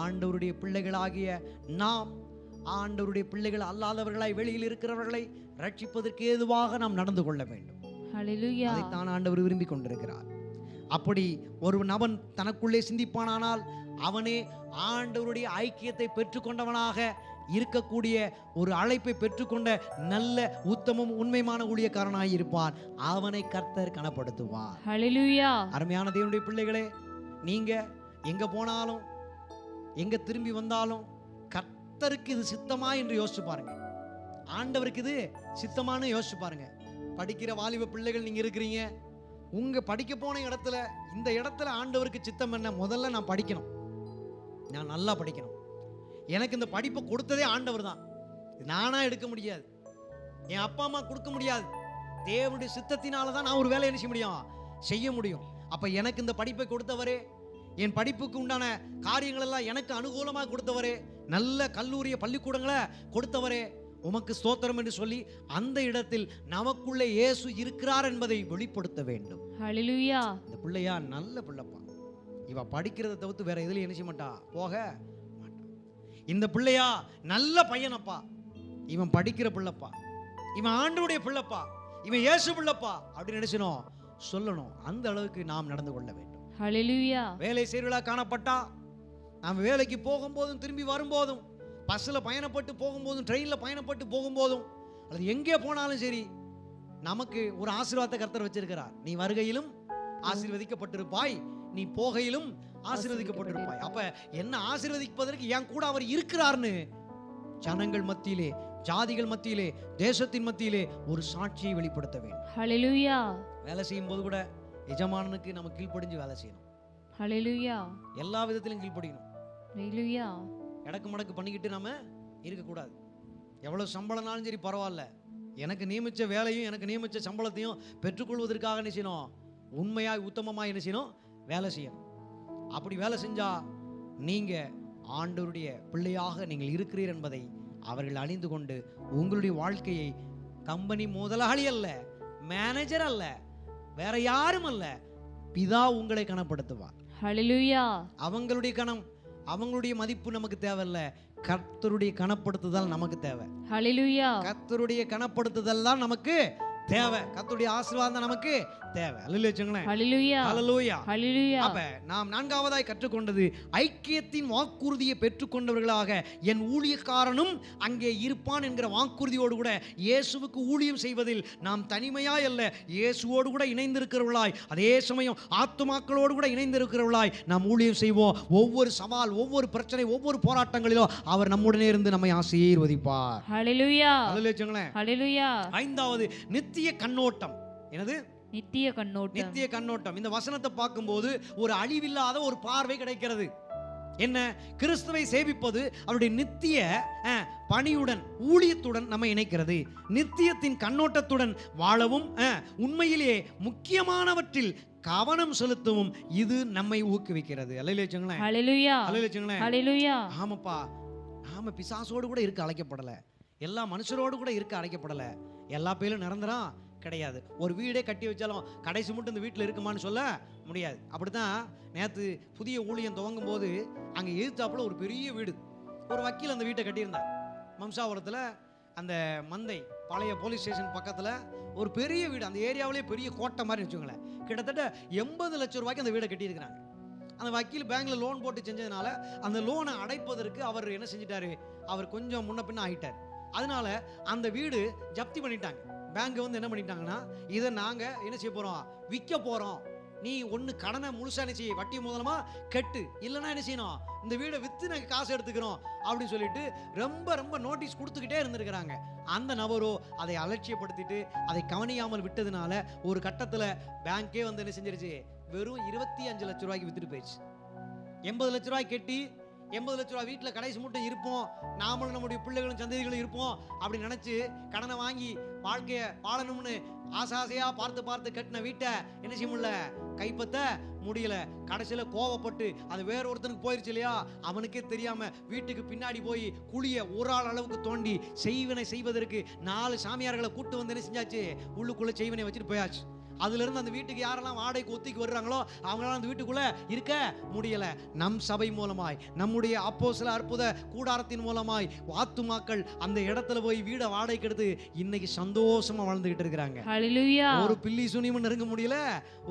ஆண்டவருடைய பிள்ளைகளாகிய நாம் ஆண்டவருடைய பிள்ளைகள் அல்லாதவர்களாய் வெளியில் இருக்கிறவர்களை ரட்சிப்பதற்கு ஏதுவாக நாம் நடந்து கொள்ள வேண்டும். ஹல்லேலூயா. அதைத்தான் ஆண்டவர் விரும்பி கொண்டிருக்கிறார். அப்படி ஒரு நபன் தனக்குள்ளே சிந்திப்பானால் அவனே ஆண்டவருடைய ஐக்கியத்தை பெற்றுக்கொண்டவனாக இருக்கக்கூடிய ஒரு அழைப்பை பெற்றுக்கொண்ட நல்ல உத்தமம் உண்மையான ஊழியக்காரனாய் இருப்பான். அவனை கர்த்தர் கனப்படுத்துவார். ஹல்லேலூயா. அருமையான தேவனுடைய பிள்ளைகளே, நீங்க எங்க போனாலும் எங்க திரும்பி வந்தாலும் கர்த்தருக்கு இது சித்தமா என்று யோசிச்சு பாருங்க. ஆண்டவருக்கு இது சித்தமானு யோசிச்சு பாருங்க. படிக்கிற வாலிப பிள்ளைகள் நீங்க இருக்கிறீங்க. உங்க படிக்க போன இடத்துல, இந்த இடத்துல ஆண்டவருக்கு சித்தம் என்ன? முதல்ல நான் படிக்கணும், நான் நல்லா படிக்கணும். எனக்கு இந்த படிப்பை கொடுத்ததே ஆண்டவர் தான். நானா எடுக்க முடியாது, என் அப்பா அம்மா கொடுக்க முடியாது. தேவனுடைய சித்தத்தினால தான் நான் ஒரு வேலையை செய்ய முடியும். அப்ப எனக்கு இந்த படிப்பை கொடுத்தவரே, என் படிப்புக்கு உண்டான காரியங்கள் எல்லாம் எனக்கு அனுகூலமாக கொடுத்தவரே, நல்ல கல்லூரிய பள்ளிக்கூடங்களை கொடுத்தவரே, உமக்கு ஸ்தோத்திரம் என்று சொல்லி அந்த இடத்தில் நமக்குள்ளே இயேசு இருக்கிறார் என்பதை வெளிப்படுத்த வேண்டும். ஹல்லேலூயா. இந்த பிள்ளையா நல்ல பிள்ளைப்பா, இவ படிக்கிறத தவிர்த்து வேற எதுல என்ன செய்ய மாட்டா, போக மாட்டா. இந்த பிள்ளையா நல்ல பையனப்பா, இவன் படிக்கிற பிள்ளைப்பா, இவன் ஆண்டவருடைய பிள்ளைப்பா, இவன் இயேசு பிள்ளைப்பா அப்படின்னு நினைச்சணும் சொல்லணும். அந்த அளவுக்கு நாம் நடந்து கொள்ள வேண்டும். ஹல்லேலூயா. வேலை செய்வர்களா காணப்பட்டா நாம் வேலைக்கு போகும்போதும் திரும்பி வரும்போதும், பஸ்ஸில் பயணப்பட்டு போகும்போதும், ட்ரெயினில் பயணப்பட்டு போகும்போதும், அல்லது எங்கே போனாலும் சரி, நமக்கு ஒரு ஆசீர்வாதத்தை கர்த்தர் வச்சிருக்கிறார். நீ வருகையிலும் ஆசீர்வதிக்கப்பட்டிருப்பாய், நீ போகையிலும் ஆசீர்வதிக்கப்பட்டிருப்பாய். அப்ப என்ன ஆசீர்வதிப்பதற்கு என் கூட அவர் இருக்கிறார்னு ஜனங்கள் மத்தியிலே, ஜாதிகள் மத்தியிலே, தேசத்தின் மத்தியிலே ஒரு சாட்சியை வெளிப்படுத்த வேண்டும். ஹல்லேலூயா. வேலை செய்யும் போது கூட எஜமானனுக்கு நம்ம கீழ்ப்படிஞ்சு வேலை செய்யணும். ஹல்லேலூயா. எல்லா விதத்திலும் கீழ்ப்படியணும். ஹல்லேலூயா. இடக்கு மடக்கு பண்ணிக்கிட்டு நம்ம இருக்கக்கூடாது. எவ்வளோ சம்பளம்னாலும் சரி பரவாயில்ல, எனக்கு நியமித்த வேலையும் எனக்கு நியமித்த சம்பளத்தையும் பெற்றுக்கொள்வதற்காக என்ன செய்யணும்? உண்மையாய் உத்தமமாய் என்ன செய்யணும்? வேலை செய்யணும். அப்படி வேலை செஞ்சா நீங்க ஆண்டவருடைய பிள்ளையாக நீங்கள் இருக்கிறீர் என்பதை அவர்கள் அறிந்து கொண்டு உங்களுடைய வாழ்க்கையை கம்பெனி முதலாளி அல்ல, மேனேஜர் அல்ல, வேற யாரும் அல்ல, பிதா உங்களை கனப்படுத்துவார். ஹல்லேலூயா. அவங்களுடைய கணம், அவங்களுடைய மதிப்பு நமக்கு தேவையில்ல, கர்த்தருடைய கனப்படுத்துதல் நமக்கு தேவை. ஹல்லேலூயா. கர்த்தருடைய கனப்படுத்துதல் தான் நமக்கு தேவை. கர்த்தருடைய ஆசீர்வாதம் நமக்கு தேவை. ஹல்லேலூயா. ஹல்லேலூயா. ஹல்லேலூயா. அப்ப நாம் நான்காவதாய் கற்றுக்கொண்டது, ஐக்கியத்தின் வாக்குறுதியை பெற்றுக்கொண்டவர்களாக என் ஊழியக்காரனும் அங்கே இருப்பான் என்கிற வாக்குறுதியோடு கூட இயேசுவுக்கு ஊழியம் செய்வதில் நாம் தனிமையாய் அல்ல, இயேசுவோடு கூட இணைந்திருக்கிறவர்களாய், அதே சமயம் ஆத்துமாக்களோடு கூட இணைந்திருக்கிறவர்களாய் நாம் ஊழியம் செய்வோம். ஒவ்வொரு சவால், ஒவ்வொரு பிரச்சனை, ஒவ்வொரு போராட்டங்களிலும் அவர் நம்முடனே இருந்து நம்மை ஆசீர்வதிப்பார். ஹல்லேலூயா. ஹல்லேலூயா. ஐந்தாவது நித்திய கண்ணோட்டம். என்னது? நித்திய கண்ணோட்டம். நித்திய கண்ணோட்டம். இந்த வசனத்தை பார்க்கும்போது ஒரு அழிவில்லாத ஒரு பார்வை கிடைக்கிறது. என்ன? கிறிஸ்துவை சேவிப்பது அவருடைய நித்திய பணியுடன், ஊழியத்துடன் நம்ம இணைக்கிறது. நித்தியத்தின் கண்ணோட்டத்துடன் வாழவும், உண்மையிலேயே முக்கியமானவற்றில் கவனம் செலுத்தவும் இது நம்மை ஊக்குவிக்கிறது. ஆமாப்பா, நாம பிசாசோடு கூட இருக்க அழைக்கப்படல, எல்லா மனுஷரோடு கூட இருக்க அழைக்கப்படல, எல்லா பேரும் நிரந்தரம் கிடையாது. ஒரு வீடே கட்டி வச்சாலும் கடைசி மட்டும் இந்த வீட்டில் இருக்குமான்னு சொல்ல முடியாது. அப்படித்தான் நேற்று புதிய ஊழியம் துவங்கும் போது அங்கே எதிர்த்தாப்புல ஒரு பெரிய வீடு, ஒரு வக்கீல் அந்த வீட்டை கட்டியிருந்தார். மம்சாபுரத்தில் அந்த மந்தை பழைய போலீஸ் ஸ்டேஷன் பக்கத்தில் ஒரு பெரிய வீடு, அந்த ஏரியாவிலே பெரிய கோட்டை மாதிரி வச்சுக்கோங்களேன். கிட்டத்தட்ட 80 லட்சம் ரூபாய்க்கு அந்த வீடை கட்டியிருக்கிறாங்க. அந்த வக்கீல் பேங்க்ல லோன் போட்டு செஞ்சதுனால அந்த லோனை அடைப்பதற்கு அவர் என்ன செஞ்சிட்டாரு, அவர் கொஞ்சம் முன்ன பின்ன ஆகிட்டார். அதனால அந்த வீடு ஜப்தி பண்ணிட்டாங்க. பேங்க் வந்து என்ன பண்ணிட்டாங்கன்னா, இதை நாங்க என்ன செய்ய போறோம், விற்க போறோம், நீ ஒன்று கடனை முழுசா என்ன செய்ய, வட்டி மூலமா கெட்டு, இல்லைன்னா என்ன செய்யணும், இந்த வீடை விற்று நாங்கள் காசு எடுத்துக்கிறோம் அப்படின்னு சொல்லிட்டு ரொம்ப ரொம்ப நோட்டீஸ் கொடுத்துக்கிட்டே இருந்திருக்கிறாங்க. அந்த நபரோ அதை அலட்சியப்படுத்திட்டு அதை கவனியாமல் விட்டதுனால ஒரு கட்டத்தில் பேங்கே வந்து என்ன செஞ்சிருச்சு, வெறும் 25 லட்சம் ரூபாய்க்கு வித்துட்டு போயிடுச்சு. 80 லட்ச ரூபாய் கட்டி 80 லட்ச ரூபாய் வீட்டில் கடைசி மட்டும் இருப்போம், நாமளும் நம்முடைய பிள்ளைகளும் சந்ததிகளும் இருப்போம் அப்படின்னு நினச்சி கடனை வாங்கி வாழ்க்கையை வாழணும்னு ஆசையா பார்த்து பார்த்து கட்டின வீட்டை என்ன செய்ய முடியல, கைப்பற்ற முடியல. கடைசியில் கோவப்பட்டு அது வேற ஒருத்தனுக்கு போயிருச்சு இல்லையா, அவனுக்கே தெரியாம வீட்டுக்கு பின்னாடி போய் குழிய ஒரு ஆள் அளவுக்கு தோண்டி செய்வனை செய்வதற்கு 4 சாமியார்களை கூட்டு வந்து என்ன செஞ்சாச்சு, உள்ளுக்குள்ள செய்வனை வச்சுட்டு போயாச்சு. அதுல இருந்து அந்த வீட்டுக்கு யாரெல்லாம் வாடகைக்கு ஒத்திக்கு வர்றாங்களோ அவங்களால அந்த வீட்டுக்குள்ள இருக்க முடியல. நம் சபை மூலமாய், நம்முடைய அப்போஸ்தல அற்புத கூடாரத்தின் மூலமாய் ஆத்துமாக்கள் அந்த இடத்துல போய் வீட வாடகைக்கு எடுத்து இன்னைக்கு சந்தோஷமா வாழ்ந்துகிட்டு இருக்கிறாங்க. ஹல்லேலூயா. ஒரு பில்லி சுனியும் நெருங்க முடியல,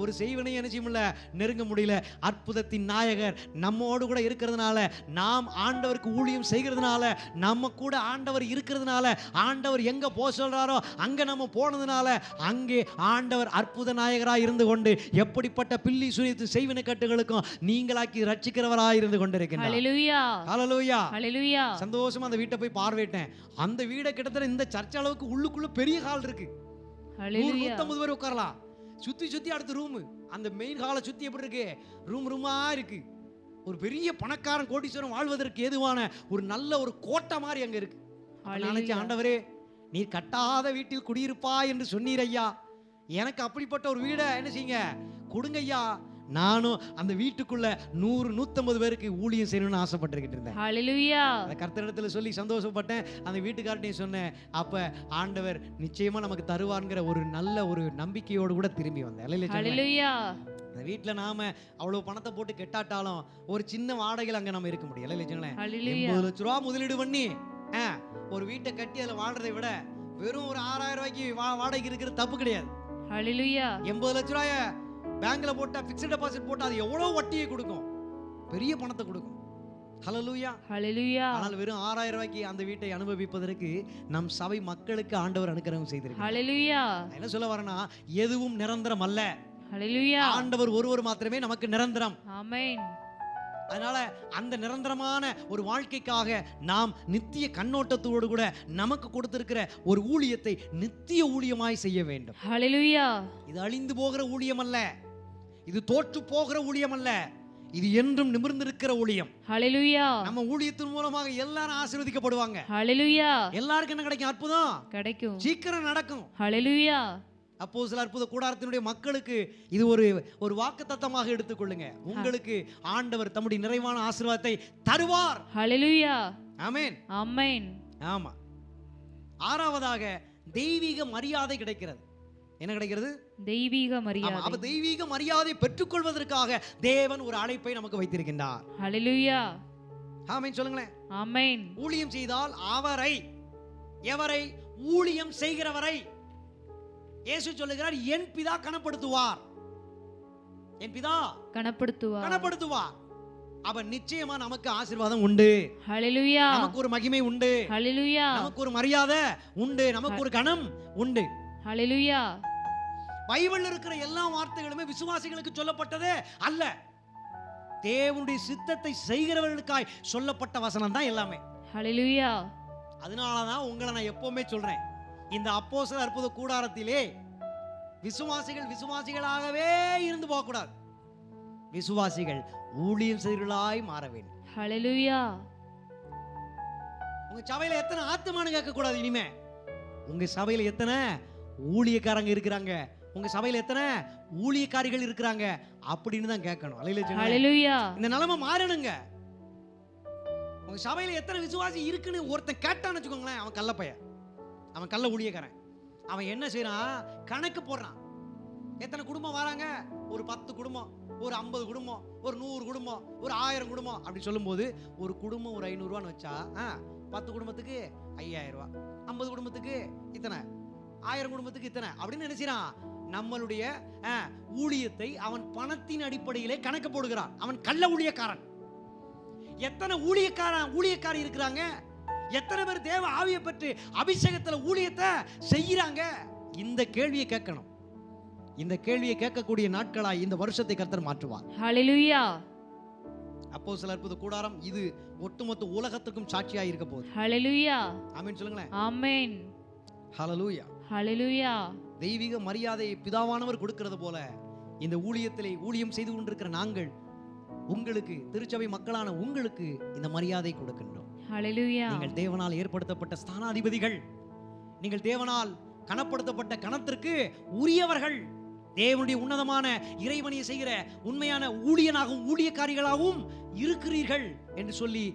ஒரு செய்வனையும் என்ன செய்ய முடியல, நெருங்க முடியல. அற்புதத்தின் நாயகர் நம்மோடு கூட இருக்கிறதுனால, நாம் ஆண்டவருக்கு ஊழியம் செய்கிறதுனால, நம்ம கூட ஆண்டவர் இருக்கிறதுனால, ஆண்டவர் எங்க போ சொல்றாரோ அங்க நம்ம போனதுனால, அங்கே ஆண்டவர் அற்புத நாயகராய் இருந்து கொண்டு எப்படிப்பட்ட பில்லி சுனித்து செய்வினை கட்டுகளுக்கும் நீங்களாக்கி ரட்சிக்கிறவராய் இருந்து கொண்டிருக்கிறார். ஹல்லேலூயா. ஹல்லேலூயா. ஹல்லேலூயா. சந்தோஷமா அந்த வீட்டை போய் பார்வையிட்டேன். அந்த வீடை கிட்டத்தட்ட இந்த சர்ச் அளவுக்கு உள்ளுக்குள்ள பெரிய ஹால் இருக்கு. ஹல்லேலூயா. 150 பேர் உட்காரலாம். சுத்தி சுத்தி அடுத்த ரூம், அந்த மெயின் ஹாலை சுத்தி எப்படி இருக்கு, ரூமா இருக்கு. ஒரு பெரிய பணக்காரன் கோடீஸ்வரன் வாழ்வதற்கு ஏதுவான ஒரு நல்ல ஒரு கோட்டை மாதிரி அங்க இருக்கு. நினைச்ச ஆண்டவரே, நீர் கட்டாத வீட்டில் குடியிருப்பா என்று சொன்னீர் ஐயா, எனக்கு அப்படிப்பட்ட ஒரு வீடை என்ன செய்யுங்க, கொடுங்க ஐயா. நானும் அந்த வீட்டுக்குள்ள 100-150 பேருக்கு ஊழியம் செய்யணும்னு ஆசைப்பட்டிருக்கிட்டு இருந்தேன். ஹல்லேலூயா. கர்த்தரிடத்துல சொல்லி சந்தோஷப்பட்டேன். அந்த வீட்டுக்கார்ட்டையும் சொன்னேன். அப்ப ஆண்டவர் நிச்சயமா நமக்கு தருவார்ங்கிற ஒரு நல்ல ஒரு நம்பிக்கையோடு கூட திரும்பி வந்தேன். ஹல்லேலூயா. அந்த வீட்டில் நாம அவ்வளவு பணத்தை போட்டு கெட்டாட்டாலும் ஒரு சின்ன வாடகையில் அங்க நம்ம இருக்க முடியல. 80 லட்ச ரூபா முதலீடு பண்ணி ஒரு வீட்டை கட்டி அதில் வாழ்றதை விட வெறும் ஒரு 6000 ரூபாய்க்கு வாடகை இருக்கிறது தப்பு கிடையாது. ஹல்லேலூயா. 80 லட்ச ரூபாய பேங்க்ல போட்டா, பிக்ஸ்ட் டெபாசிட் போட்டா அது எவ்வளவு வட்டியை கொடுக்கும், பெரிய பணத்தை கொடுக்கும். ஹல்லேலூயா. ஹல்லேலூயா. ஆனால் வெறும் 6000 ரூபாய்க்கு அந்த வீட்டை அனுபவிப்பதற்கு நம் சபை மக்களுக்கு ஆண்டவர் அனுக்கிரகம் செய்திருக்கிறார். ஹல்லேலூயா. என்ன சொல்ல வரேன்னா, எதுவும் நிரந்தரம் அல்ல. ஹல்லேலூயா. ஆண்டவர் ஒருவர் மாத்திரமே நமக்கு நிரந்தரம். ஆமென். அதனால அந்த நிரந்தரமான ஒரு வாழ்க்கைக்காக நாம் நித்திய கண்ணோட்டத்தோடு கூட நமக்கு கொடுத்திருக்கிற ஒரு ஊழியத்தை நித்திய ஊழியமாய் செய்ய வேண்டும். ஹல்லேலூயா. இது அழிந்து போகிற ஊழியம் அல்ல, இது தோற்று போகிற ஊழியம் அல்ல, இது என்றும் நிமிர்ந்திருக்கிற ஊழியம். ஹல்லேலூயா. நம்ம ஊழியத்தின் மூலமாக எல்லாரும் ஆசீர்வதிக்கப்படுவாங்க. ஹல்லேலூயா. எல்லாருக்கும் என்ன கிடைக்கும், அற்புதம் கிடைக்கும், சீக்கிரம் நடக்கும். ஹல்லேலூயா. அப்போஸ்தல அற்புத கூடாரத்தினுடைய மக்களுக்கு இது ஒரு வாக்குத்தத்தமாக எடுத்துக்கொள்ளுங்க. உங்களுக்கு ஆண்டவர் தம்முடைய நிறைவான ஆசீர்வாதத்தை தருவார். ஹல்லேலூயா. ஆமென். ஆமென். ஆமா. ஆறாவதாக தெய்வீக மரியாதை கிடைக்கிறது. என்ன கிடைக்கிறது? தெய்வீக மரியாதை. அப்ப தெய்வீக மரியாதை பெற்றுக்கொள்வதற்காக தேவன் ஒரு அழைப்பை நமக்கு வைத்திருக்கின்றார். ஹல்லேலூயா. ஆமென் சொல்லுங்களேன். ஆமென். ஊழியம் செய்தால் அவரை, எவரை? ஊழியம் செய்கிறவரை. இயேசு சொல்லுகிறார், என் பிதா கனப்படுத்துவார். என் பிதா கனப்படுத்துவார். அப்ப நிச்சயமா நமக்கு ஆசீர்வாதம் உண்டு. ஹல்லேலூயா. நமக்கு ஒரு மகிமை உண்டு. ஹல்லேலூயா. நமக்கு ஒரு மரியாதை உண்டு. நமக்கு ஒரு கனம் உண்டு. ஹல்லேலூயா. பைபிள்ல இருக்கிற எல்லா வார்த்தைகளுமே விசுவாசிகளுக்கு சொல்லப்பட்டதே அல்ல, தேவனுடைய சித்தத்தை செய்கிறவர்களுக்காய் சொல்லப்பட்ட வசனம் தான் எல்லாமே. ஹல்லேலூயா. அதனாலதான் உங்களை நான் எப்பவுமே சொல்றேன், இந்த அப்போஸ்தல அற்புத கூடாரத்திலே விசுவாசிகளாகவே இருந்து போக கூடாது. விசுவாசிகள் ஊழியம் செய்கிறவர்களாய் மாற வேண்டும். ஹல்லேலூயா. உங்க சபையில எத்தனை ஆத்துமான்னு கேட்க கூடாது. இனிமே உங்க சபையில எத்தனை ஊழியக்காரங்க இருக்கிறாங்க, உங்க சபையில எத்தனை ஊழியக்காரிகள் இருக்கிறாங்க அப்படின்னு தான் கேட்கணும். ஹல்லேலூயா. இந்த நிலைமை மாறணுங்க. உங்க சபையில எத்தனை விசுவாசி இருக்குன்னு ஒருத்தன் கேட்டான்னு வச்சுக்கோங்களேன், அவன் கள்ள பையன், அவன் கள்ள ஊழியக்காரன். அவன் என்ன செய்யறான், கணக்கு போடுறான். எத்தனை குடும்பம் வராங்க, ஒரு 10 குடும்பம், ஒரு 50 குடும்பம், ஒரு 100 குடும்பம், ஒரு 1000 குடும்பம் அப்படி சொல்லும்போது ஒரு குடும்பம் ஒரு 500 ரூபான்னு வச்சா 10 குடும்பத்துக்கு 5000 ரூபாய், 50 குடும்பத்துக்கு இத்தனை, 1000 குடும்பத்துக்கு இத்தனை அப்படின்னு நினைச்சான். நம்மளுடைய ஊழியத்தை அவன் பணத்தின் அடிப்படையிலே கணக்கு போடுகிறான். அவன் கள்ள ஊழியக்காரன். எத்தனை ஊழியக்காரி இருக்கிறாங்க, எத்தனை பேர் தேவ ஆவியை பெற்று அபிஷேகத்துல ஊழியத்தை செய்யறாங்க? இந்த கேள்வியை கேட்கணும். இந்த கேள்வியை கேட்கக்கூடிய நாட்களாய் இந்த வருஷத்தை கர்த்தர் மாற்றுவார். ஹல்லேலூயா. அப்போஸ்தலர் அற்புத கூடாரம் இது ஒட்டுமொத்த உலகத்துக்கும் சாட்சியாய் இருக்க போகுது. ஹல்லேலூயா. ஆமென் சொல்லுங்களேன். ஆமென். ஹல்லேலூயா. ஹல்லேலூயா. தெய்வீக மரியாதையை பிதாவானவர் கொடுக்கிறது போல இந்த ஊழியத்திலே ஊழியம் செய்து கொண்டிருக்கிற நாங்கள் உங்களுக்கு, திருச்சபை மக்களான உங்களுக்கு இந்த மரியாதை கொடுக்கின்றோம். ஹல்லேலூயா. நீங்கள் தேவனால் ஏற்படுத்தப்பட்ட ஸ்தானாதிபதிகள், நீங்கள் தேவனால் கனப்படுத்தப்பட்ட கணத்திற்கு உரியவர்கள், தேவனுடைய உன்னதமான இறைவனியை செய்கிற உண்மையான ஊழியனாகவும் ஊழியக்காரிகளாகவும் இருக்கிறீர்கள் என்று சொல்லி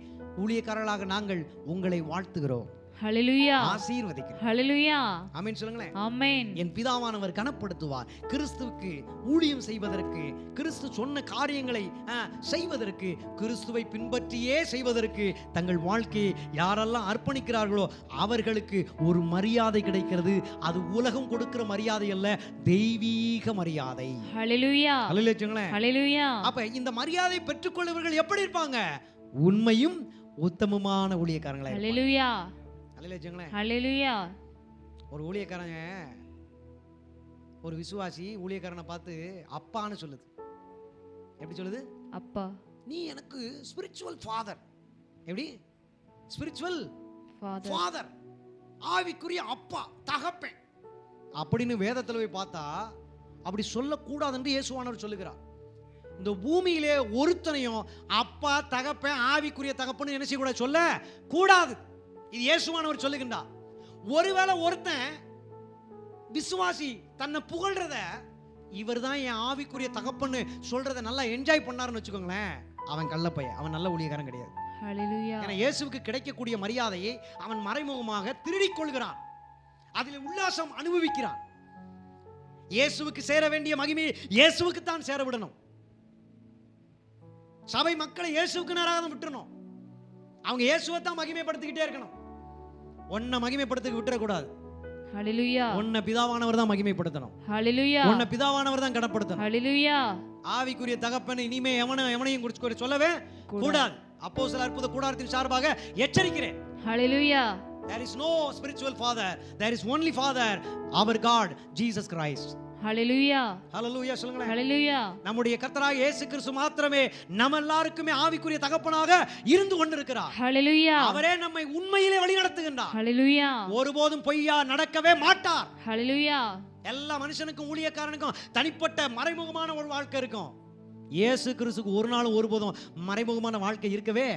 ஊழியக்காரர்களாக நாங்கள் உங்களை வாழ்த்துகிறோம், ஹல்லேலூயா. ஆசீர்வதிக்கிறோம். ஹல்லேலூயா. ஆமென் சொல்லுங்களேன். ஆமென். என் பிதாவானவர் கனப்படுத்துவார். கிறிஸ்துவுக்கு ஊழியம் செய்வதற்கு, கிறிஸ்து சொன்ன காரியங்களை செய்வதற்கு, கிறிஸ்துவை பின்பற்றியே செய்வதற்கு தங்கள் வாழ்க்கையை யாரெல்லாம் அர்ப்பணிக்கிறார்களோ அவர்களுக்கு ஒரு மரியாதை கிடைக்கிறது. அது உலகம் கொடுக்கிற மரியாதை அல்ல, தெய்வீக மரியாதை. ஹல்லேலூயா. அல்லேலூயா. ஹல்லேலூயா. அப்ப இந்த மரியாதை பெற்றுக்கொள்பவர்கள் எப்படி இருப்பாங்க? உண்மையும் உத்தமமான ஊழியக்காரங்களா இருப்பாங்க. ஹல்லேலூயா. அல்லேலூயா. ஹல்லேலூயா. ஒரு ஊழியக்காரங்க, ஒரு விசுவாசி ஊழியக்காரனை பார்த்து அப்பான்னு சொல்லுது. எப்படி சொல்லுது? அப்பா. நீ எனக்கு ஸ்பிரிச்சுவல் ஃபாதர். எப்படி? Spiritual father. ஃபாதர், ஆவிக்குரிய அப்பா, தகப்பன் அப்படின்னு வேதத்தில் போய் பார்த்தா அப்படி சொல்லக்கூடாது என்று இயேசுவானவர் சொல்லுகிறார். இந்த பூமியிலே ஒருத்தனையும் அப்பா, தகப்பன், ஆவிக்குரிய தகப்பன்னு என்ன செய்யக்கூடாது, சொல்ல கூடாது. இது இயேசுவானவர் சொல்லுகின்றார். ஒருவேளை ஒருத்தன் விசுவாசி தன்னை புகழ்றத, இவர் தான் என் ஆவிக்குரிய தகப்பன்னு சொல்றத நல்லா என்ஜாய் பண்ணாருன்னு வச்சுக்கோங்களேன், அவன் கள்ளப்பையன், அவன் நல்ல ஊழியக்காரன் கிடையாது. ஹல்லேலூயா. ஏன்னா இயேசுவுக்கு கிடைக்கக்கூடிய மரியாதையை அவன் மறைமுகமாக திருடிக் கொள்கிறான், அதில் உல்லாசம் அனுபவிக்கிறான். இயேசுவுக்கு சேர வேண்டிய மகிமையை இயேசுவுக்கு தான் சேர விடணும். சபை மக்களை இயேசுவுக்கு நேராக தான் விட்டுறணும். அவங்க இயேசுவை தான் மகிமைப்படுத்திக்கிட்டே இருக்கணும். உன்னை மகிமைப்படுத்த விட்டுறக்கூடாது. ஹல்லேலூயா. உன்னை பிதாவானவர் தான் மகிமைப்படுத்தணும். ஹல்லேலூயா. உன்னை பிதாவானவர் தான் கடப்படுத்தணும். ஹல்லேலூயா. ஆவிக்குரிய தகப்பன் இனிமே எவனையும் குறிச்சு சொல்லவே கூடாது. அப்போஸ்தலர் அற்புத கூடாரத்தின் சார்பாக எச்சரிக்கிறேன். ஹல்லேலூயா. There is no spiritual father, there is only father, our God Jesus Christ. ஹல்லேலூயா. ஹல்லேலூயா சொல்லுங்களேன். ஹல்லேலூயா. நம்முடைய கர்த்தராகிய இயேசு கிறிஸ்து மாத்திரமே நம்ம எல்லாருக்குமே ஆவிக்குரிய தகப்பனாக இருந்து கொண்டிருக்கிறார். ஹல்லேலூயா. அவரே நம்மை உண்மையிலே வழி நடத்துகின்றார். ஹல்லேலூயா. ஒருபோதும் பொய்யா நடக்கவே மாட்டார். ஹல்லேலூயா. எல்லா மனுஷனுக்கும் ஊழியக்காரனுக்கும் தனிப்பட்ட மறைமுகமான ஒரு வாழ்க்கை இருக்கும். இயேசு கிறிஸ்துக்கு ஒரு நாளும் ஒருபோதும் மறைமுகமான வாழ்க்கை இருக்கவே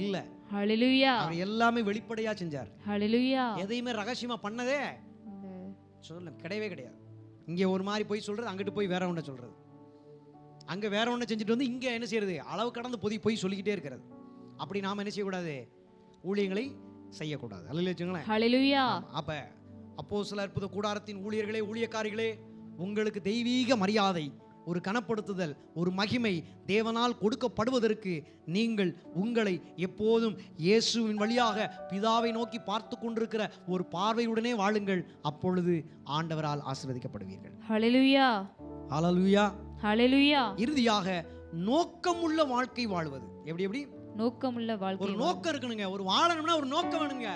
இல்லை. ஹல்லேலூயா. அவர் எல்லாமே வெளிப்படையா செஞ்சார். ஹல்லேலூயா. எதையுமே ரகசியமா பண்ணதே கிடையவே கிடையாது. இங்கே ஒரு மாதிரி போய் சொல்றது, அங்கிட்டு போய் வேற ஒன்றை சொல்றது, அங்க வேற ஒன்றை செஞ்சுட்டு வந்து இங்க என்ன செய்யறது, அளவு கடந்து போய் சொல்லிக்கிட்டே இருக்கிறது. அப்படி நாம என்ன செய்யக்கூடாது, ஊழியங்களை செய்யக்கூடாது. அல்லேலூயா. ஹல்லேலூயா. அப்ப அப்போஸ்தலர் அற்புத கூடாரத்தின் ஊழியர்களே, ஊழியக்காரிகளே, உங்களுக்கு தெய்வீக மரியாதை, ஒரு கனப்படுத்துதல், ஒரு மகிமை தேவனால் கொடுக்கப்படுவதற்கு நீங்கள் உங்களை எப்போதும் இயேசுவின் வழியாக பிதாவை நோக்கி பார்த்து கொண்டிருக்கிற ஒரு பார்வையுடனே வாழுங்கள். அப்பொழுது ஆண்டவரால் ஆசீர்வதிக்கப்படுவீர்கள். ஹல்லேலூயா. ஹல்லேலூயா. ஹல்லேலூயா. இறுதியாக நோக்கமுள்ள வாழ்க்கை வாழ்வது. எப்படி? நோக்கமுள்ள வாழ்க்கை. ஒரு நோக்கம் இருக்கணுங்க. ஒரு வாழணும்னா ஒரு நோக்கம் வேணுங்க.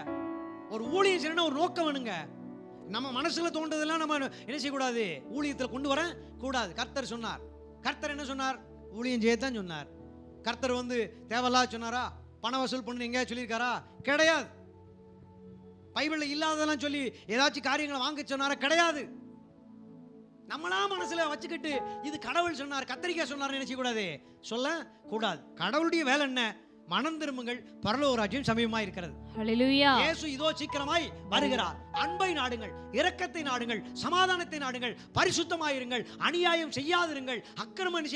ஒரு ஊழியம் செய்யணும்னா ஒரு நோக்கம் வேணுங்க. நம்ம மனசுல தோன்றதெல்லாம் நம்ம என்ன செய்யக்கூடாது, ஊழியத்தில் கொண்டு வர கூடாது. கர்த்தர் சொன்னார். கர்த்தர் என்ன சொன்னார்? ஊழியம் செய்யத்தான் சொன்னார். கர்த்தர் தேவையில்லாத சொன்னாரா? பண வசூல் பண்ணு எங்கேயாவது சொல்லியிருக்காரா? கிடையாது. பைபிளில் இல்லாததெல்லாம் சொல்லி ஏதாச்சும் காரியங்களை வாங்க சொன்னாரா? கிடையாது. நம்மளா மனசுல வச்சுக்கிட்டு இது கடவுள் சொன்னார், கத்தரிக்காய் சொன்னார் என்ன செய்யக்கூடாது, சொல்ல கூடாது. கடவுளுடைய வேலை என்ன? மனம் திரும்புங்கள், பரலோக ராஜ்யம் சமீபமாய் இருக்கிறது. ஹல்லேலூயா. இயேசு இதோ சீக்கிரமாய் வருகிறார். அன்பை நாடுங்கள், இரக்கத்தை நாடுங்கள், சமாதானத்தை நாடுங்கள், பரிசுத்தமாயிருங்கள், அநியாயம் செய்யாதிருங்கள், அக்கிரமம்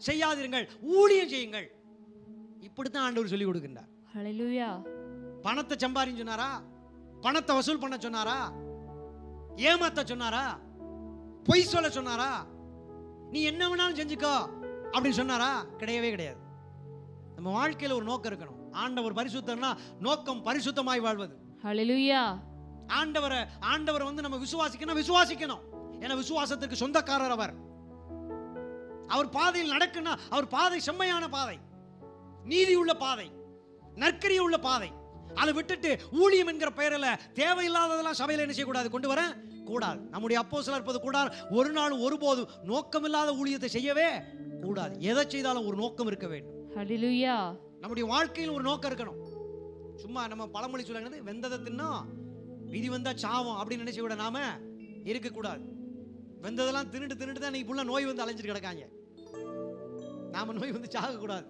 செய்யாதிருங்கள், ஊழியம் செய்யுங்கள். இப்படித்தான் ஆண்டவர் சொல்லி கொடுக்கின்றார். ஹல்லேலூயா. பணத்தை சம்பாதின்னு சொன்னாரா? பணத்தை வசூல் பண்ண சொன்னாரா? ஏமாத்த சொன்னாரா? பொய் சொல்ல சொன்னாரா? நீ என்ன வேணாலும் செஞ்சுக்கோ அப்படின்னு சொன்னாரா? கிடையவே கிடையாது. நம்ம வாழ்க்கையில ஒரு நோக்கம் இருக்கணும். ஆண்டவர் பரிசுத்தம்னா நோக்கம் பரிசுத்தமாய் வாழ்வது. ஹalleluya. ஆண்டவர் வந்து நம்ம விசுவாசிக்கணும். ஏன்னா விசுவாசத்துக்கு சொந்தக்காரர் அவர். அவர் பாதையில் நடக்குன்னா அவர் பாதை செம்மையான பாதை, நீதி உள்ள பாதை, நற்கரிய உள்ள பாதை. அதை விட்டுட்டு ஊழியம் என்கிற பெயரில் தேவையில்லாததெல்லாம் சபையில் என்ன செய்யக்கூடாது, கொண்டு வர கூடாது. நம்முடைய அப்போஸ்தலர் இருப்பது கூடாது. ஒரு நாள் ஒருபோது நோக்கமில்லாத ஊழியத்தை செய்யவே கூடாது. எதை செய்தாலும் ஒரு நோக்கம் இருக்க வேண்டும். ஹalleluya. நம்முடைய வாழ்க்கையில் ஒரு நோக்கம் இருக்கணும். சும்மா நம்ம பழமொழி சொல்லுறது, வெந்ததை தின்னா விதி வந்தா சாவும் அப்படின்னு நினைச்சு விட நாம இருக்கக்கூடாது. வெந்ததெல்லாம் தின்னுட்டு தான் இன்னைக்கு புள்ள நோய் வந்து அலைஞ்சிட்டு கிடக்காங்க. நாம நோய் வந்து சாகக்கூடாது.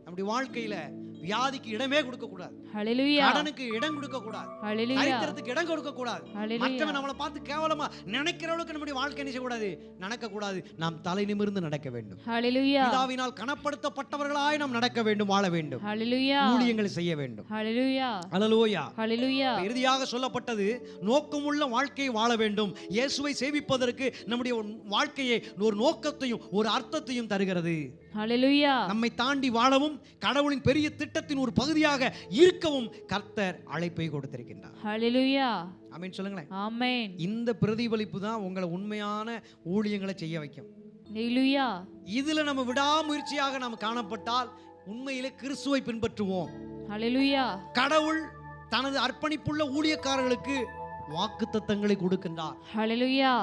நம்முடைய வாழ்க்கையில வியாதிக்கு இடமே கொடுக்க கூடாது. ஹalleluya. கடனுக்கு இடம் கொடுக்க கூடாது. ஹalleluya. தரித்திரத்துக்கு இடம் கொடுக்க கூடாது. ஹalleluya. மற்றவன் நம்மளை பார்த்து கேவலமா நினைக்கிறவளுக்கு நம்முடைய வாழ்க்கை என்ன செய்யக்கூடாது, நடக்க கூடாது. நாம் தலை நிமிர்ந்து நடக்க வேண்டும். ஹalleluya. பிதாவினால் கனப்படுத்தப்பட்டவர்களாய் நாம் நடக்க வேண்டும், வாழ வேண்டும், ஹalleluya. ஊழியங்களை செய்ய வேண்டும். ஹalleluya. ஹalleluya. ஹalleluya. இறுதியாக சொல்லப்பட்டது நோக்கமுள்ள வாழ்க்கையை வாழ வேண்டும். இயேசுவை சேவிப்பதற்கு நம்முடைய வாழ்க்கையை ஒரு நோக்கத்தையும் ஒரு அர்த்தத்தையும் தருகிறது. ஹalleluya. நம்மை தாண்டி வாழவும் கடவுளின் பெரிய திட்டத்தின் ஒரு பகுதியாக இருக்கவும் கர்த்தர் அழைப்பை கொடுத்திருக்கின்றார். ஹalleluya. ஆமென் சொல்லுங்களேன். ஆமென். இந்த பிரதிபலிப்பு தான் உங்களை உண்மையான ஊழியங்களை செய்ய வைக்கும். ஹalleluya. இதுல நம்ம விடாமுயற்சியாக நாம் காணப்பட்டால் உண்மையிலே கிறிஸ்துவை பின்பற்றுவோம். ஹalleluya. கடவுள் தனது அர்ப்பணிப்புள்ள ஊழியக்காரர்களுக்கு வாக்குத்தத்தங்களை கொடுக்கின்றார். ஹalleluya.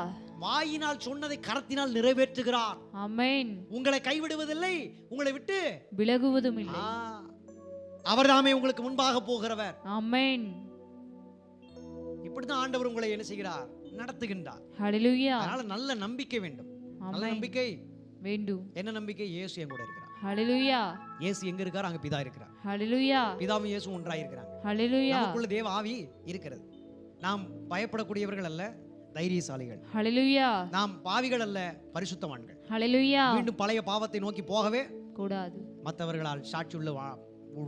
வாயினால் சொன்னதை கரத்தினால் நிறைவேற்றுகிறார். ஆமென். உங்களை கைவிடுவதில்லை, உங்களை விட்டு விலகுவதும் இல்லை. அவர்தாமே உங்களுக்கு முன்பாக போகிறவர். ஆமென். இப்படிதான் ஆண்டவர் உங்களை என்ன செய்கிறார், நடத்துகின்றார். ஹalleluya. அதனால நல்ல நம்பிக்கை வேண்டும். நல்ல ஆமென். நம்பிக்கை வேண்டும். என்ன நம்பிக்கை? இயேசு என் கூட இருக்கிறார். ஹalleluya. இயேசு எங்க இருக்கார், அங்க பிதா இருக்கிறார். ஹalleluya. பிதாவும் இயேசு ஒன்றாய் இருக்கிறாங்க. ஹalleluya. நமக்குள்ள தேவ ஆவி இருக்கிறது. நாம் பயப்படக்கூடியவர்கள் அல்ல, தைரியசாலிகள். ஹalleluya. நாம் பாவிகள் அல்ல, பரிசுத்தவான்கள். ஹalleluya. மீண்டும் பழைய பாவத்தை நோக்கி போகவே கூடாது. மற்றவர்களால் சாட்சியுள்ள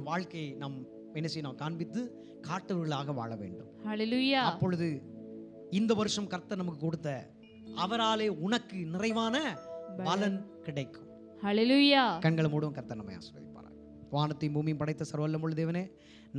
வாழ்க்கையை நாம் என்ன செய்ய காண்பித்து காட்டுவர்களாக வாழ வேண்டும். ஹalleluya. அப்பொழுது இந்த வருஷம் கர்த்தர் நமக்கு கொடுத்த அவராலே உனக்கு நிறைவான பலன் கிடைக்கும். ஹalleluya. கண்களை மூடும். கர்த்தர் நம்மை ஆசீர்வதிப்பார். வானத்தையும் பூமியும் படைத்த சர்வவல்லமுள்ள தேவனே,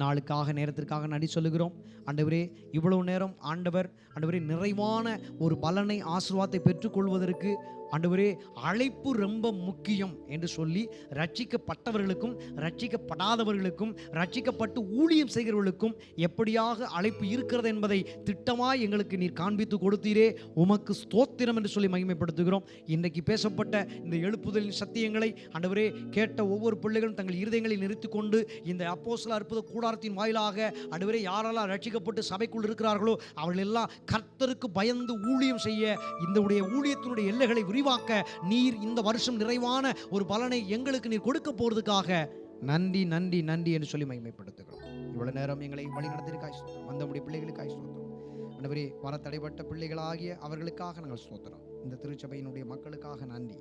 நாளுக்காக நேரத்திற்காக நன்றி சொல்லுகிறோம். ஆண்டவரே, இவ்வளவு நேரம் ஆண்டவரே நிறைவான ஒரு பலனை ஆசீர்வாதத்தை பெற்றுக்கொள்வதற்கு ஆண்டவரே அழைப்பு ரொம்ப முக்கியம் என்று சொல்லி ரட்சிக்கப்பட்டவர்களுக்கும் ரட்சிக்கப்படாதவர்களுக்கும் ரட்சிக்கப்பட்டு ஊழியம் செய்கிறவர்களுக்கும் எப்படியாக அழைப்பு இருக்கிறது என்பதை திட்டமாய் எங்களுக்கு நீர் காண்பித்து கொடுத்தீரே, உமக்கு ஸ்தோத்திரம் என்று சொல்லி மகிமைப்படுத்துகிறோம். இன்றைக்கு பேசப்பட்ட இந்த எழுப்புதலின் சத்தியங்களை ஆண்டவரே கேட்ட ஒவ்வொரு பிள்ளைகளும் தங்கள் இருதயங்களில் நிறுத்திக் கொண்டு இந்த அப்போஸ்தலர் அற்புத கூடாரத்தின் வாயிலாக ஆண்டவரே யாரெல்லாம் ரட்சிக்கப்பட்டு சபைக்குள் இருக்கிறார்களோ அவர்கள் எல்லாம் கர்த்தருக்கு பயந்து ஊழியம் செய்ய இந்த ஊழியத்தினுடைய எல்லைகளை விரிவாக்க நீர் இந்த வருஷம் நிறைவான ஒரு பலனை எங்களுக்கு நீர் கொடுக்க போறதுக்காக நன்றி நன்றி நன்றி என்று சொல்லி மகிமைப்படுத்துகிறோம். இவ்வளவு நேரம் எங்களை வழி நடத்திருக்காய் ஸ்தோத்திரம். வந்தமுடைய பிள்ளைகளுக்காய் ஸ்தோத்திரம். ஆண்டவரே, வர தடைப்பட்ட பிள்ளைகளாகிய அவர்களுக்காக நாங்கள் ஸ்தோத்திரம். இந்த திருச்சபையினுடைய மக்களுக்காக நன்றி.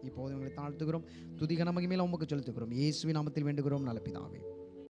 இப்போது எங்களை தாழ்த்துகிறோம். துதிகன மகிமையில உமக்கு செலுத்துகிறோம். இயேசுவின் நாமத்தில் வேண்டுகிறோம் நல்ல பிதாவே.